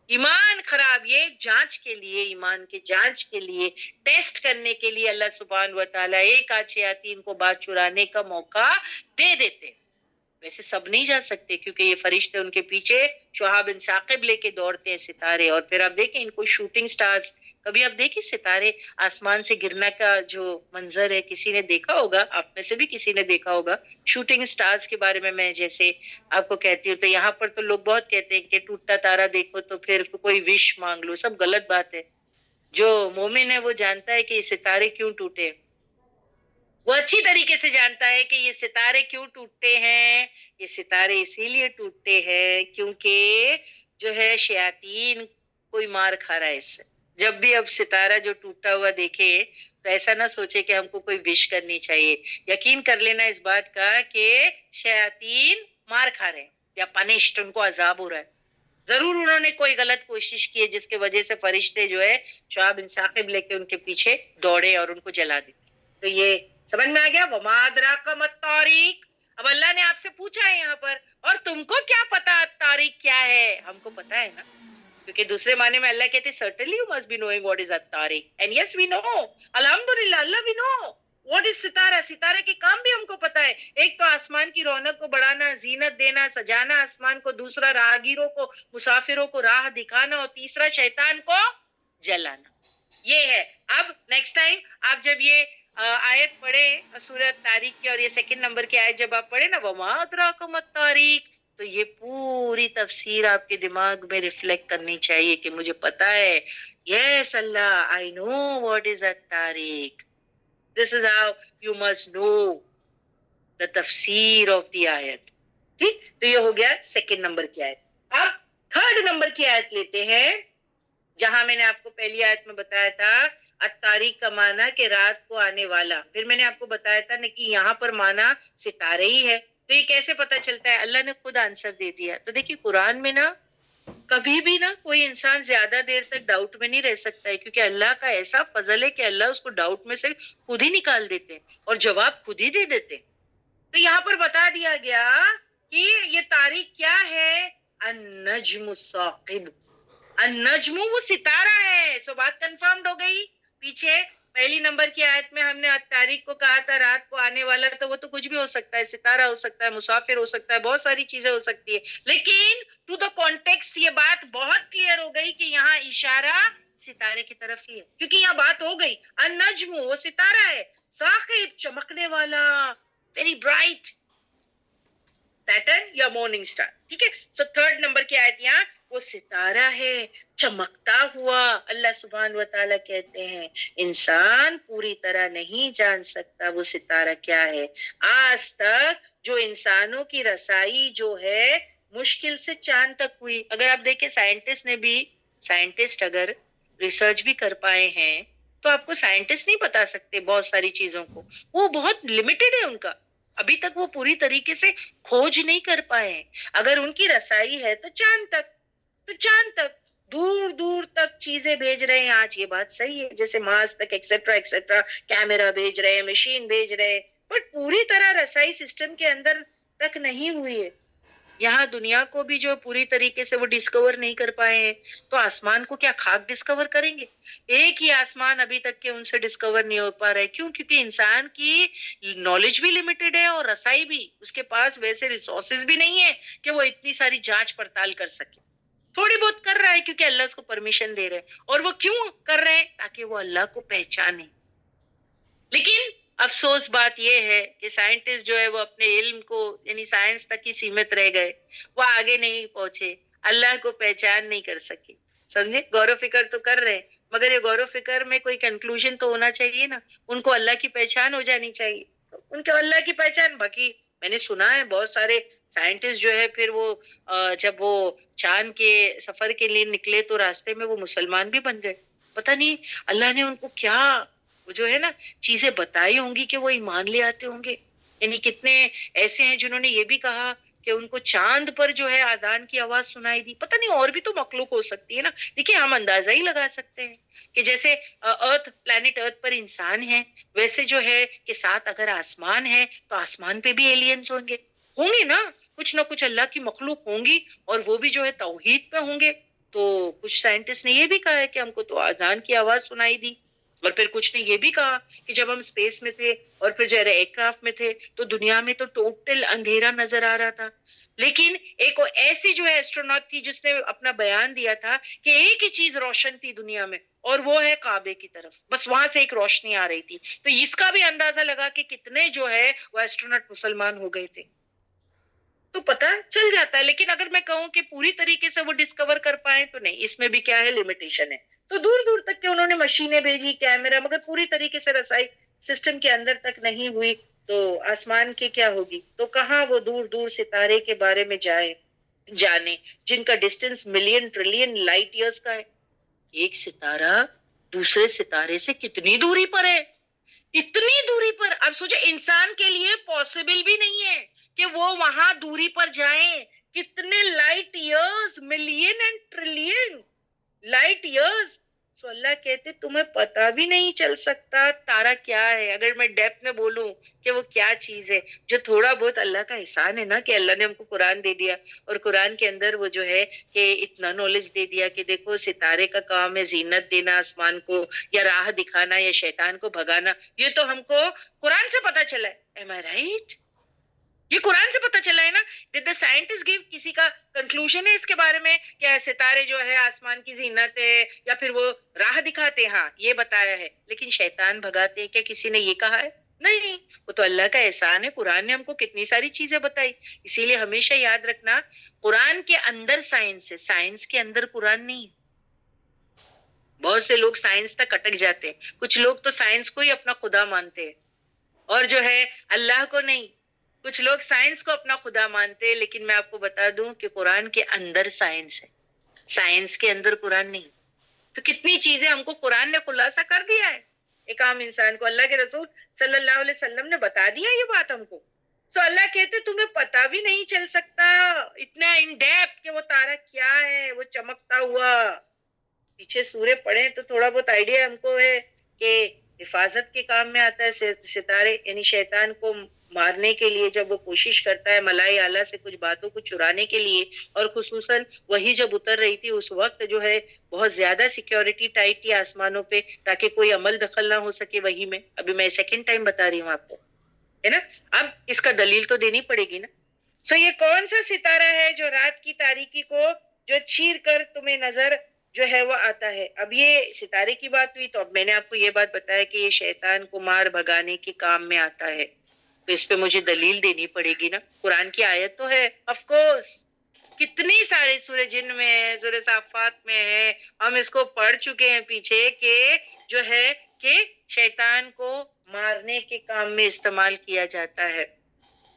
B: ایمان خراب. یہ جانچ کے لیے، ایمان کے جانچ کے لیے، ٹیسٹ کرنے کے لیے اللہ سبحانہ و تعالیٰ ایک آدھ شیاطین کو بات چرانے کا موقع دے دیتے. ویسے سب نہیں جا سکتے کیونکہ یہ فرشتے ان کے پیچھے شہاب بن ثاقب لے کے دوڑتے ہیں ستارے. اور پھر آپ دیکھیں ان کو شوٹنگ سٹارز، کبھی آپ دیکھیں ستارے آسمان سے گرنا کا جو منظر ہے، کسی نے دیکھا ہوگا، آپ میں سے بھی کسی نے دیکھا ہوگا. شوٹنگ سٹارز کے بارے میں جیسے آپ کو کہتی ہوں، تو یہاں پر تو لوگ بہت کہتے ہیں کہ ٹوٹتا تارا دیکھو تو پھر کوئی وش مانگ لو. سب غلط بات ہے. جو مومن ہے وہ جانتا ہے کہ یہ ستارے کیوں ٹوٹے. وہ اچھی طریقے سے جانتا ہے کہ یہ ستارے کیوں ٹوٹتے ہیں. یہ ستارے اسی لیے ٹوٹتے ہیں کیونکہ جو ہے شیاطین کوئی مار کھا رہا ہے اس سے. جب بھی اب ستارہ جو ٹوٹا ہوا دیکھے تو ایسا نہ سوچے کہ ہم کو کوئی وش کرنی چاہیے. یقین کر لینا اس بات کا کہ شیاطین مار کھا رہے ہیں یا پنشڈ، ان کو عذاب ہو رہا ہے. ضرور انہوں نے کوئی غلط کوشش کی ہے جس کی وجہ سے فرشتے جو ہے شہاب بن ثاقب لے کے ان کے پیچھے دوڑے اور ان کو جلا دی. تو یہ سمجھ میں آ گیا. وما ادراک ما الطاریق. اب اللہ نے آپ سے پوچھا ہے یہاں پر، اور تم کو کیا پتا تاریخ کیا ہے؟ ہم کو پتا ہے نا، کیونکہ دوسرے معنی میں اللہ کہتے certainly you must be knowing what is at-tariq. And yes we know. الحمدللہ اللہ we know. What is ستارہ؟ ستارے کے کام بھی ہم کو پتا ہے. ایک تو آسمان کی رونق کو بڑھانا، زینت دینا، سجانا آسمان کو، دوسرا راہگیروں کو، مسافروں کو راہ دکھانا، اور تیسرا شیطان کو جلانا. یہ ہے. اب نیکسٹ ٹائم آپ جب یہ آیت پڑھے سورۃ طارق کی، اور یہ سیکنڈ نمبر کی آیت جب آپ پڑھے نا، وما ادراک ما الطاریق، تو یہ پوری تفسیر آپ کے دماغ میں ریفلیکٹ کرنی چاہیے کہ مجھے پتا ہے. یس اللہ، I know what is at-tariq. This is how you must know the tafsir of the ayat. ٹھیک، تو یہ ہو گیا سیکنڈ نمبر کی آیت. اب تھرڈ نمبر کی آیت لیتے ہیں، جہاں میں نے آپ کو پہلی آیت میں بتایا تھا الطاریق کا معنی کہ رات کو آنے والا. پھر میں نے آپ کو بتایا تھا کہ یہاں پر معنی ستارے ہی ہے. تو یہ کیسے پتا چلتا ہے؟ اللہ نے خود آنسر دے دیا. تو دیکھیے قرآن میں نا کبھی بھی نا کوئی انسان زیادہ دیر تک ڈاؤٹ میں نہیں رہ سکتا ہے، کیونکہ اللہ کا ایسا فضل ہے کہ اللہ اس کو ڈاؤٹ میں سے خود ہی نکال دیتے ہیں اور جواب خود ہی دے دیتے ہیں. تو یہاں پر بتا دیا گیا کہ یہ تاریخ کیا ہے؟ النجم الثاقب. النجم وہ ستارہ ہے. سو بات کنفرمڈ ہو گئی. پیچھے پہلی نمبر کی آیت میں ہم نے تاریخ کو کہا تھا رات کو آنے والا، تو وہ تو کچھ بھی ہو سکتا ہے، ستارہ ہو سکتا ہے، مسافر ہو سکتا ہے، بہت ساری چیزیں ہو سکتی ہے. لیکن ٹو دا کانٹیکسٹ یہ بات بہت کلیئر ہو گئی کہ یہاں اشارہ ستارے کی طرف ہی ہے، کیونکہ یہاں بات ہو گئی النجم وہ ستارہ ہے، ثاقب چمکنے والا، ویری برائٹ، سیٹرن یا مارننگ سٹار. ٹھیک ہے. سو تھرڈ نمبر کی آیت یہاں وہ ستارہ ہے چمکتا ہوا. اللہ سبحانہ و تعالیٰ کہتے ہیں انسان پوری طرح نہیں جان سکتا وہ ستارہ کیا ہے. آج تک جو انسانوں کی رسائی جو ہے مشکل سے چاند تک ہوئی. اگر آپ دیکھیں سائنٹسٹ اگر ریسرچ بھی کر پائے ہیں تو آپ کو سائنٹسٹ نہیں بتا سکتے بہت ساری چیزوں کو. وہ بہت لمیٹڈ ہے ان کا، ابھی تک وہ پوری طریقے سے کھوج نہیں کر پائے ہیں. اگر ان کی رسائی ہے تو چاند تک دور دور تک چیزیں بھیج رہے ہیں. آج یہ بات صحیح ہے، جیسے مارس تک ایکسیٹرا کیمرہ بھیج رہے ہیں، مشین بھیج رہے ہیں، بٹ پوری طرح رسائی سسٹم کے اندر تک نہیں ہوئی ہے. یہاں دنیا کو بھی جو پوری طریقے سے وہ ڈسکور نہیں کر پائے ہیں تو آسمان کو کیا خاک ڈسکور کریں گے؟ ایک ہی آسمان ابھی تک کے ان سے ڈسکور نہیں ہو پا رہا ہے. کیوں؟ کیونکہ انسان کی نالج بھی لمیٹڈ ہے اور رسائی بھی، اس کے پاس ویسے ریسورسز بھی نہیں ہے کہ وہ اتنی ساری جانچ پڑتال کر سکے. تھوڑی بہت کر رہا ہے کیونکہ اللہ اس کو پرمیشن دے رہے ہیں. اور وہ کیوں کر رہے ہیں؟ تاکہ وہ اللہ کو پہچانے. لیکن افسوس بات یہ ہے کہ سائنٹسٹ جو ہے وہ اپنے علم کو یعنی سائنس تک ہی سیمت رہ گئے، وہ آگے نہیں پہنچے، اللہ کو پہچان نہیں کر سکے. سمجھے؟ غور و فکر تو کر رہے ہیں مگر یہ غور و فکر میں کوئی کنکلوژن تو ہونا چاہیے نا. ان کو اللہ کی پہچان ہو جانی چاہیے. ان کو اللہ کی پہچان، باقی میں نے سنا ہے بہت سارے سائنٹسٹ جو ہے پھر وہ جب وہ چاند کے سفر کے لیے نکلے تو راستے میں وہ مسلمان بھی بن گئے. پتہ نہیں اللہ نے ان کو کیا وہ جو ہے نا چیزیں بتائی ہوں گی کہ وہ ایمان لے آتے ہوں گے. یعنی کتنے ایسے ہیں جنہوں نے یہ بھی کہا کہ ان کو چاند پر جو ہے آذان کی آواز سنائی دی. پتہ نہیں اور بھی تو مخلوق ہو سکتی ہے نا. دیکھیے ہم اندازہ ہی لگا سکتے ہیں کہ جیسے پلانٹ ارتھ پر انسان ہے، ویسے جو ہے کہ ساتھ اگر آسمان ہے تو آسمان پہ بھی ایلینز ہوں گے نا. کچھ نہ کچھ اللہ کی مخلوق ہوں گی اور وہ بھی جو ہے توحید پہ ہوں گے. تو کچھ سائنٹسٹ نے یہ بھی کہا ہے کہ ہم کو تو آذان کی آواز سنائی دی. اور پھر کچھ نے یہ بھی کہا کہ جب ہم اسپیس میں تھے اور پھر جو ایئر کرافٹ میں تھے تو دنیا میں تو ٹوٹل اندھیرا نظر آ رہا تھا. لیکن ایک ایسی جو ہے ایسٹروناٹ تھی جس نے اپنا بیان دیا تھا کہ ایک ہی چیز روشن تھی دنیا میں اور وہ ہے کعبے کی طرف، بس وہاں سے ایک روشنی آ رہی تھی. تو اس کا بھی اندازہ لگا کہ کتنے جو ہے وہ ایسٹروناٹ مسلمان ہو گئے تھے تو پتہ چل جاتا ہے. لیکن اگر میں کہوں کہ پوری طریقے سے وہ ڈسکور کر پائے تو نہیں، اس میں بھی کیا ہے لمیٹیشن ہے. تو دور دور تک کہ انہوں نے مشینیں بھیجی، کیمرہ، مگر پوری طریقے سے رسائی سسٹم کے اندر تک نہیں ہوئی. تو آسمان کی کیا ہوگی؟ تو کہاں وہ دور دور ستارے کے بارے میں جانے جن کا distance million trillion light years کا ہے. ایک ستارہ دوسرے ستارے سے کتنی دوری پر ہے؟ اتنی دوری پر. اب سوچے انسان کے لیے پاسبل بھی نہیں ہے کہ وہ وہاں دوری پر جائیں. کتنے light years, million and trillion light years. So اللہ کہتے تمہیں پتا بھی نہیں چل سکتا تارا کیا ہے. اگر میں ڈیپتھ میں بولوں کہ وہ کیا چیز ہے، جو تھوڑا بہت اللہ کا احسان ہے نا کہ اللہ نے ہم کو قرآن دے دیا اور قرآن کے اندر وہ جو ہے کہ اتنا نالج دے دیا کہ دیکھو ستارے کا کام ہے زینت دینا آسمان کو، یا راہ دکھانا، یا شیطان کو بھگانا. یہ تو ہم کو قرآن سے پتا چلا ہے. Am I right؟ یہ قرآن سے پتا چلا ہے نا. Did the scientist give کسی کا کنکلوژن ہے اس کے بارے میں کہ ستارے جو ہے آسمان کی زینت ہے یا پھر وہ راہ دکھاتے؟ ہاں یہ بتایا ہے. لیکن شیطان بھگاتے ہیں، کیا کسی نے یہ کہا ہے؟ نہیں. وہ تو اللہ کا احسان ہے، قرآن نے ہم کو کتنی ساری چیزیں بتائی. اسی لیے ہمیشہ یاد رکھنا قرآن کے اندر سائنس ہے، سائنس کے اندر قرآن نہیں ہے. بہت سے لوگ سائنس تک اٹک جاتے ہیں. کچھ لوگ تو سائنس کو ہی اپنا خدا مانتے ہیں اور جو ہے اللہ کو نہیں. کچھ لوگ سائنس کو اپنا خدا مانتے ہیں، لیکن میں آپ کو بتا دوں کہ قرآن کے اندر سائنس ہے، سائنس کے اندر قرآن نہیں. تو کتنی چیزیں ہم کو قرآن نے خلاصہ کر دیا ہے. ایک عام انسان کو اللہ کے رسول صلی اللہ علیہ وسلم نے بتا دیا یہ بات ہم کو. تو اللہ کہتے تمہیں پتا بھی نہیں چل سکتا اتنا ان ڈیپتھ کہ وہ تارا کیا ہے، وہ چمکتا ہوا. پیچھے سورے پڑھیں تو تھوڑا بہت آئیڈیا ہم کو ہے کہ حفاظت کے کام میں آتا ہے ستارے. یعنی شیطان کو مارنے کے لیے جب وہ کوشش کرتا ہے ملائی اعلیٰ سے کچھ باتوں کو چرانے کے لیے، اور خصوصاً وہی جب اتر رہی تھی اس وقت جو ہے بہت زیادہ سیکیورٹی ٹائٹ تھی آسمانوں پہ تاکہ کوئی عمل دخل نہ ہو سکے وہی میں. ابھی میں سیکنڈ ٹائم بتا رہی ہوں آپ کو، ہے نا. اب اس کا دلیل تو دینی پڑے گی نا. سو یہ کون سا ستارہ ہے جو رات کی تاریکی کو جو چیر کر تمہیں نظر جو ہے وہ آتا ہے؟ اب یہ ستارے کی بات ہوئی تو اب میں نے آپ کو یہ بات بتایا کہ یہ شیطان کو مار بھگانے کے کام میں آتا ہے. تو اس پہ مجھے دلیل دینی پڑے گی نا. قرآن کی آیت تو ہے آف کورس، کتنی سارے سورہ جن میں ہے، سورہ صافات میں ہے. ہم اس کو پڑھ چکے ہیں پیچھے کہ جو ہے کہ شیطان کو مارنے کے کام میں استعمال کیا جاتا ہے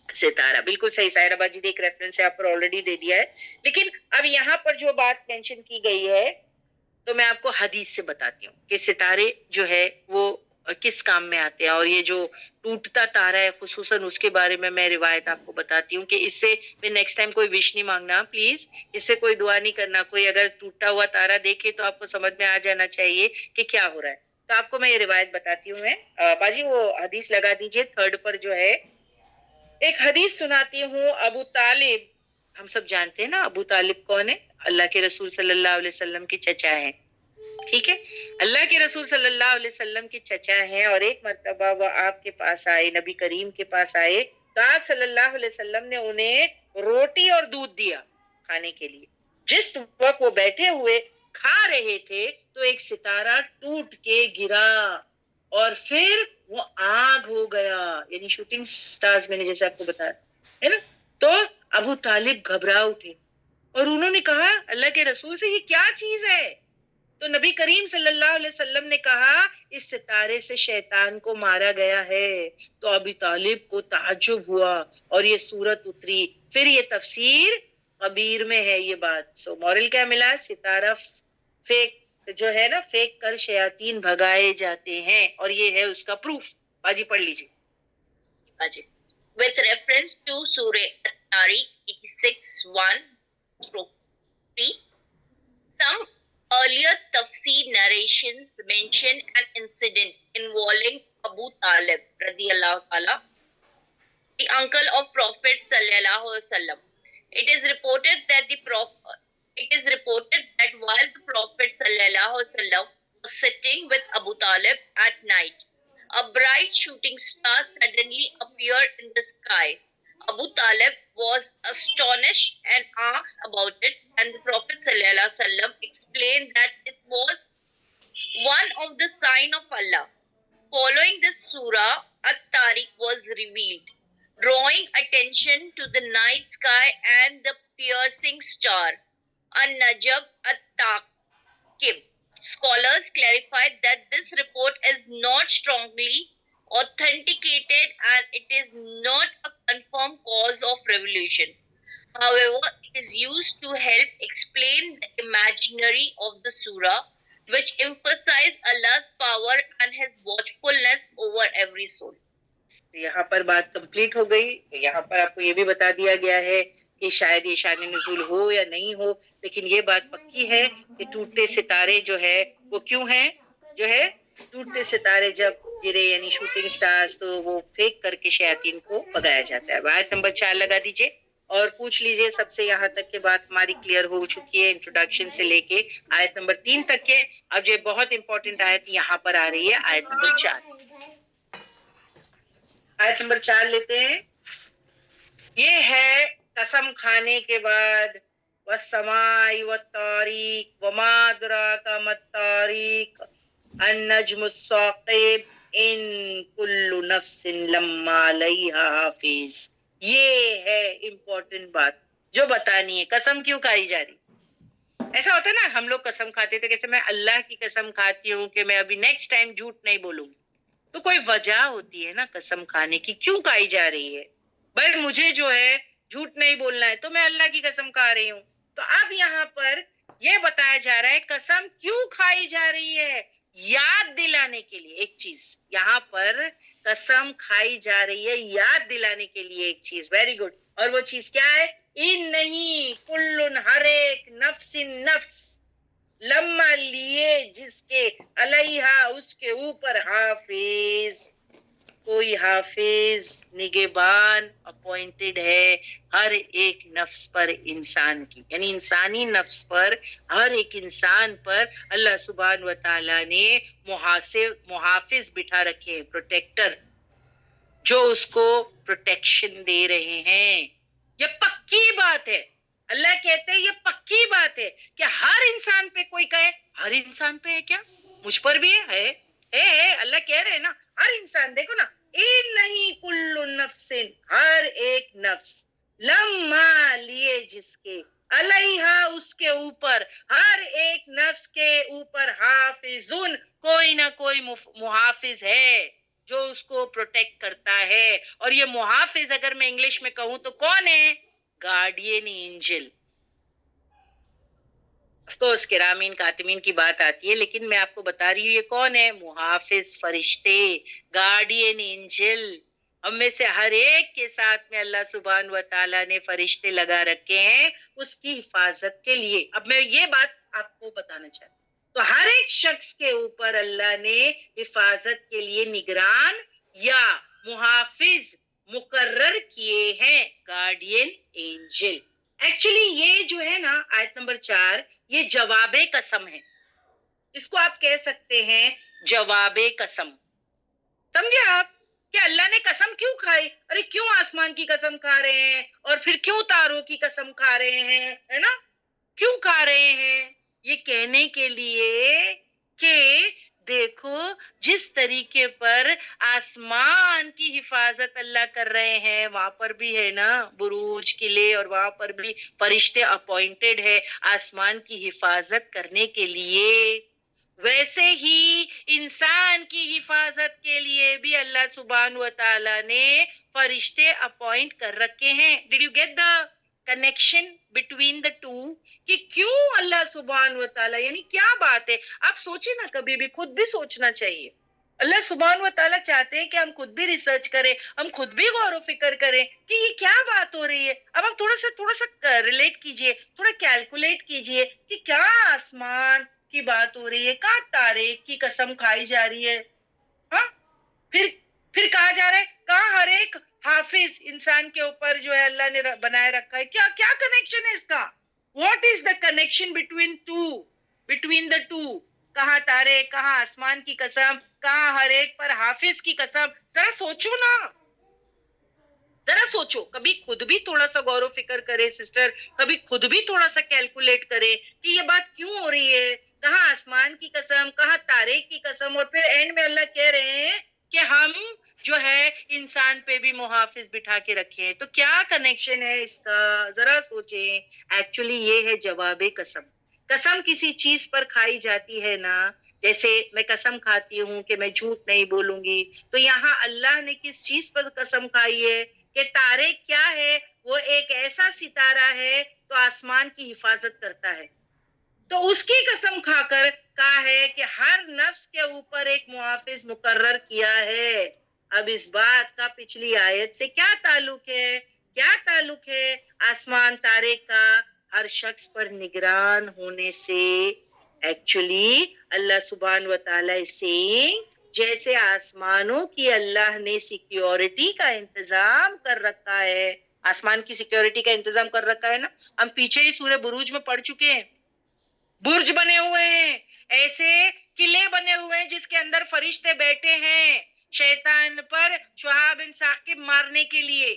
B: ستارہ. بالکل صحیح. سائرہ باجی ایک ریفرنس یہاں پر آلریڈی دے دیا ہے. لیکن اب یہاں پر جو بات مینشن کی گئی ہے تو میں آپ کو حدیث سے بتاتی ہوں کہ ستارے جو ہے وہ کس کام میں آتے ہیں. اور یہ جو ٹوٹتا تارا ہے خصوصاً اس کے بارے میں روایت آپ کو بتاتی ہوں کہ اس سے پھر نیکسٹ ٹائم کوئی وش نہیں مانگنا پلیز، اس سے کوئی دعا نہیں کرنا. کوئی اگر ٹوٹا ہوا تارا دیکھے تو آپ کو سمجھ میں آ جانا چاہیے کہ کیا ہو رہا ہے. تو آپ کو میں یہ روایت بتاتی ہوں. میں باجی وہ حدیث لگا دیجئے تھرڈ پر جو ہے. ایک حدیث سناتی ہوں. ابو طالب ہم سب جانتے ہیں نا ابو طالب کون ہے؟ اللہ کے رسول صلی اللہ علیہ وسلم کے چچا ہیں. ٹھیک ہے، اللہ کے رسول صلی اللہ علیہ وسلم کے چچا ہیں، اور ایک مرتبہ وہ آپ کے پاس آئے، نبی کریم کے پاس آئے تو آپ صلی اللہ علیہ وسلم نے انہیں روٹی اور دودھ دیا کھانے کے لیے. جس وقت وہ بیٹھے ہوئے کھا رہے تھے تو ایک ستارہ ٹوٹ کے گرا اور پھر وہ آگ ہو گیا، یعنی شوٹنگ سٹارز میں نے جیسے آپ کو بتایا ہے نا. تو ابو طالب گھبرا اٹھے اور انہوں نے کہا اللہ کے رسول سے یہ کیا چیز ہے؟ تو نبی کریم صلی اللہ علیہ وسلم نے کہا اس ستارے سے شیطان کو مارا گیا ہے. تو ابی طالب کو تعجب ہوا اور یہ سورت اتری. پھر یہ تفسیر کبیر میں ہے یہ بات. سو مورل کیا ملا؟ ستارہ فیک جو ہے نا، فیک کر شیاطین بھگائے جاتے ہیں، اور یہ ہے اس کا پروف. باجی پڑھ لیجیے.
A: With reference to Surah At-Tariq 86:1-3, some earlier tafsir narrations mention an incident involving Abu Talib radiyallahu ta'ala, the uncle of Prophet sallallahu alaihi wasallam. It is reported that while the Prophet sallallahu alaihi wasallam was sitting with Abu Talib at night, a bright shooting star suddenly appeared in the sky. Abu Talib was astonished and asked about it, and the Prophet sallallahu alaihi wasallam explained that it was one of the sign of Allah. Following this surah, At-Tariq was revealed, drawing attention to the night sky and the piercing star, An-Najm At-Taqib. Scholars clarified that this report is not strongly authenticated and it is not a confirmed cause of revolution. However, it is used to help explain the imaginary of the surah, which emphasize Allah's power and His watchfulness over every soul.
B: یہاں پر بات complete ہو گئی. یہاں پر آپ کو یہ بھی بتا دیا گیا ہے کہ شاید یہ شان نزول ہو یا نہیں ہو، لیکن یہ بات پکی ہے کہ ٹوٹتے ستارے جو ہے وہ کیوں ہیں، جو ہے ٹوٹتے ستارے جب گرے یعنی شوٹنگ سٹارز، تو وہ فیک کر کے شیاطین کو بگایا جاتا ہے. آیت نمبر 4 لگا دیجئے اور پوچھ لیجئے سب سے یہاں تک کہ بات ہماری کلیئر ہو چکی ہے، انٹروڈکشن سے لے کے آیت نمبر 3 تک کے. اب یہ بہت امپورٹنٹ آیت یہاں پر آ رہی ہے، آیت نمبر 4. آیت نمبر 4 لیتے ہیں. یہ ہے قسم کھانے کے بعد والسماء والطارق وما ادراک ما الطارق النجم الثاقب ان کل نفس لما علیہا حافظ. یہ ہے امپورٹنٹ بات جو بتانی ہے. قسم کیوں کھائی جا رہی؟ ایسا ہوتا ہے نا، ہم لوگ قسم کھاتے تھے، جیسے میں اللہ کی قسم کھاتی ہوں کہ میں ابھی نیکسٹ ٹائم جھوٹ نہیں بولوں گی. تو کوئی وجہ ہوتی ہے نا قسم کھانے کی، کیوں کھائی جا رہی ہے؟ بھائی مجھے جو ہے جھوٹ نہیں بولنا ہے تو میں اللہ کی قسم کھا رہی ہوں. تو اب یہاں پر یہ بتایا جا رہا ہے قسم کیوں کھائی جا رہی ہے، یاد دلانے کے لیے ایک چیز. یہاں پر قسم کھائی جا رہی ہے یاد دلانے کے لیے ایک چیز. Very good. اور وہ چیز کیا ہے؟ ان نہیں کل ہر ایک نفس نفس لما لیے جس کے علیہا اس کے اوپر حافظ، کوئی حافظ نگہبان اپوائنٹڈ ہے ہر ایک نفس پر انسان کی، یعنی انسانی نفس پر ہر ایک انسان پر اللہ سبحانہ و تعالیٰ نے محافظ بٹھا رکھے ہیں، پروٹیکٹر، جو اس کو پروٹیکشن دے رہے ہیں. یہ پکی بات ہے. اللہ کہتے ہیں یہ پکی بات ہے کہ ہر انسان پہ کوئی کہے ہر انسان پہ ہے کیا؟ مجھ پر بھی ہے. اللہ کہہ رہے ہیں نا ہر انسان. دیکھو نا، این نہیں کل نفس ہر ایک نفس لما لیے جس کے علیہا اس کے اوپر ہر ایک نفس کے اوپر حافظون کوئی نہ کوئی محافظ ہے جو اس کو پروٹیکٹ کرتا ہے. اور یہ محافظ اگر میں انگلش میں کہوں تو کون ہے؟ Guardian angel. آف کورس کرامین کاتمین کی بات آتی ہے، لیکن میں آپ کو بتا رہی ہوں یہ کون ہے؟ محافظ فرشتے، گارڈین اینجل. ہم میں سے ہر ایک کے ساتھ میں اللہ سبحانہ و تعالیٰ نے فرشتے لگا رکھے ہیں اس کی حفاظت کے لیے. اب میں یہ بات آپ کو بتانا چاہتی ہوں. تو ہر ایک شخص کے اوپر اللہ نے حفاظت کے لیے نگران یا محافظ مقرر کیے ہیں، گارڈین اینجل. ایکچولی یہ جو ہے نا آیت نمبر 4 یہ جواب قسم ہے. اس کو آپ کہہ سکتے ہیں جواب قسم. سمجھے آپ کہ اللہ نے قسم کیوں کھائی؟ ارے کیوں آسمان کی قسم کھا رہے ہیں اور پھر کیوں تاروں کی قسم کھا رہے ہیں، ہے نا؟ کیوں کھا رہے ہیں؟ یہ کہنے کے لیے کہ دیکھو جس طریقے پر آسمان کی حفاظت اللہ کر رہے ہیں، وہاں پر بھی ہے نا بروج قلعے، اور وہاں پر بھی فرشتے اپوائنٹڈ ہے آسمان کی حفاظت کرنے کے لیے. ویسے ہی انسان کی حفاظت کے لیے بھی اللہ سبحان و تعالی نے فرشتے اپوائنٹ کر رکھے ہیں. Did you get the connection between the two؟ کہ کیوں اللہ سبحان و تعالی، یعنی کیا بات ہے؟ آپ سوچیں نا، کبھی بھی خود بھی سوچنا چاہیے. اللہ سبحان و تعالیٰ چاہتے ہیں کہ ہم خود بھی ریسرچ کریں، ہم خود بھی غور و فکر کریں کہ یہ کیا بات ہو رہی ہے. اب آپ تھوڑا سا ریلیٹ کیجئے، تھوڑا کیلکولیٹ کیجئے کہ کیا آسمان کی بات ہو رہی ہے، کہاں تارے کی قسم کھائی جا رہی ہے، ہاں؟ پھر کہا جا رہا ہے کہاں ہر ایک حافظ انسان کے اوپر جو ہے اللہ نے بنائے رکھا ہے. کیا کنیکشن ہے اس کا؟ What is the connection between the two? کہاں تارے، کہاں آسمان کی قسم، کہاں ہر ایک پر حافظ کی قسم. ذرا سوچو نا، ذرا سوچو، کبھی خود بھی تھوڑا سا غور و فکر کرے سسٹر، کبھی خود بھی تھوڑا سا کیلکولیٹ کرے کہ یہ بات کیوں ہو رہی ہے، کہاں آسمان کی قسم، کہاں تارے کی قسم، اور پھر اینڈ میں اللہ کہہ رہے ہیں کہ ہم جو ہے انسان پہ بھی محافظ بٹھا کے رکھے. تو کیا کنیکشن ہے اس کا؟ ذرا سوچیں. ایکچولی یہ ہے جواب قسم. قسم کسی چیز پر کھائی جاتی ہے نا، جیسے میں قسم کھاتی ہوں کہ میں جھوٹ نہیں بولوں گی، تو یہاں اللہ نے کس چیز پر قسم کھائی ہے کہ تارے کیا ہے؟ وہ ایک ایسا ستارہ ہے تو آسمان کی حفاظت کرتا ہے. تو اس کی قسم کھا کر کہا ہے کہ ہر نفس کے اوپر ایک محافظ مقرر کیا ہے. اب اس بات کا پچھلی آیت سے کیا تعلق ہے؟ کیا تعلق ہے آسمان تارے کا ہر شخص پر نگران ہونے سے؟ ایکچولی اللہ سبحان و تعالیٰ سے جیسے آسمانوں کی اللہ نے سیکیورٹی کا انتظام کر رکھا ہے، آسمان کی سیکیورٹی کا انتظام کر رکھا ہے نا. ہم پیچھے ہی سورہ بروج میں پڑھ چکے ہیں. برج بنے ہوئے ہیں، ایسے قلعے بنے ہوئے ہیں جس کے اندر فرشتے بیٹھے ہیں شیطان پر شہاب بن ثاقب مارنے کے لیے.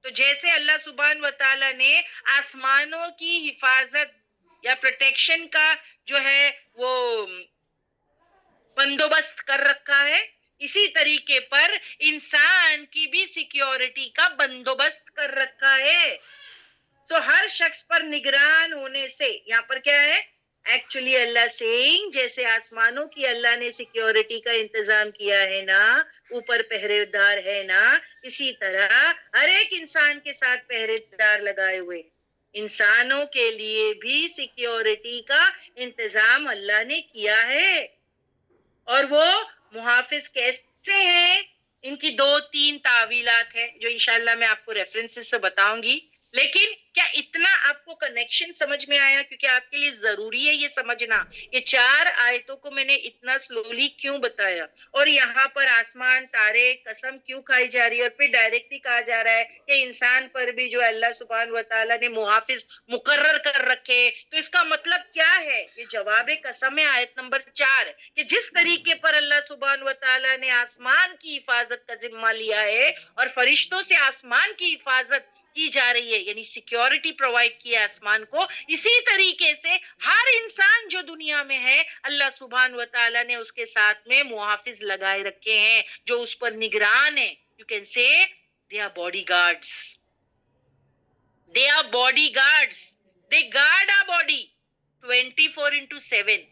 B: تو جیسے اللہ سبحان و تعالیٰ نے آسمانوں کی حفاظت یا پروٹیکشن کا جو ہے وہ بندوبست کر رکھا ہے، اسی طریقے پر انسان کی بھی سیکیورٹی کا بندوبست کر رکھا ہے. تو ہر شخص پر نگران ہونے سے یہاں پر کیا ہے؟ ایکچولی اللہ سینگ جیسے آسمانوں کی اللہ نے سیکیورٹی کا انتظام کیا ہے نا، اوپر پہرے دار ہے نا، اسی طرح ہر ایک انسان کے ساتھ پہرے دار لگائے ہوئے. انسانوں کے لیے بھی سیکیورٹی کا انتظام اللہ نے کیا ہے. اور وہ محافظ کیسے ہیں؟ ان کی 2-3 تعویلات ہیں جو انشاءاللہ میں آپ کو ریفرنسز سے بتاؤں گی. لیکن کیا اتنا آپ کو کنیکشن سمجھ میں آیا؟ کیونکہ آپ کے لیے ضروری ہے یہ سمجھنا. یہ 4 آیتوں کو میں نے اتنا سلولی کیوں بتایا، اور یہاں پر آسمان تارے قسم کیوں کھائی جا رہی ہے، اور پھر ڈائریکٹلی کہا جا رہا ہے کہ انسان پر بھی جو اللہ سبحانہ و تعالیٰ نے محافظ مقرر کر رکھے. تو اس کا مطلب کیا ہے؟ یہ جواب قسم ہے آیت نمبر 4 کہ جس طریقے پر اللہ سبحانہ و تعالیٰ نے آسمان کی حفاظت کا ذمہ لیا ہے اور فرشتوں سے آسمان کی حفاظت کی جا رہی ہے، یعنی سیکیورٹی پرووائڈ کی ہے آسمان کو، اسی طریقے سے ہر انسان جو دنیا میں ہے اللہ سبحانہ و تعالیٰ نے اس کے ساتھ میں محافظ لگائے رکھے ہیں جو اس پر نگران ہیں. You can say they are bodyguards. They are bodyguards. They guard our body 24/7.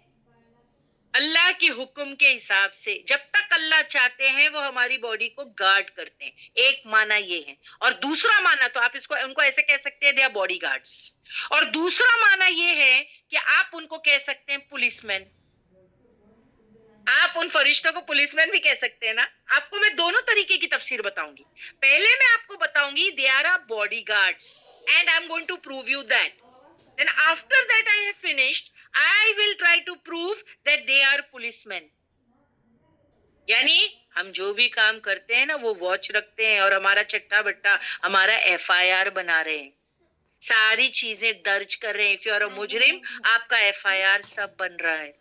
B: اللہ کے حکم کے حساب سے جب تک اللہ چاہتے ہیں وہ ہماری باڈی کو گارڈ کرتے ہیں. ایک معنی یہ ہے، اور دوسرا معنی تو آپ ان کو ایسے کہہ سکتے ہیں they are bodyguards. اور دوسرا معنی یہ ہے کہ آپ ان کو کہہ سکتے ہیں پولیس مین. آپ ان فرشتوں کو پولیس مین بھی کہہ سکتے ہیں نا. آپ کو میں دونوں طریقے کی تفسیر بتاؤں گی. پہلے میں آپ کو بتاؤں گی they are bodyguards and I'm going to prove you that. Then after that I have finished, I will try to prove that they are policemen. یعنی ہم جو بھی کام کرتے ہیں نا وہ واچ رکھتے ہیں اور ہمارا چٹا بٹا ہمارا FIR بنا رہے ہیں. ساری چیزیں درج کر رہے ہیں. اف یو آر اے مجرم, آپ کا FIR سب بن رہا ہے.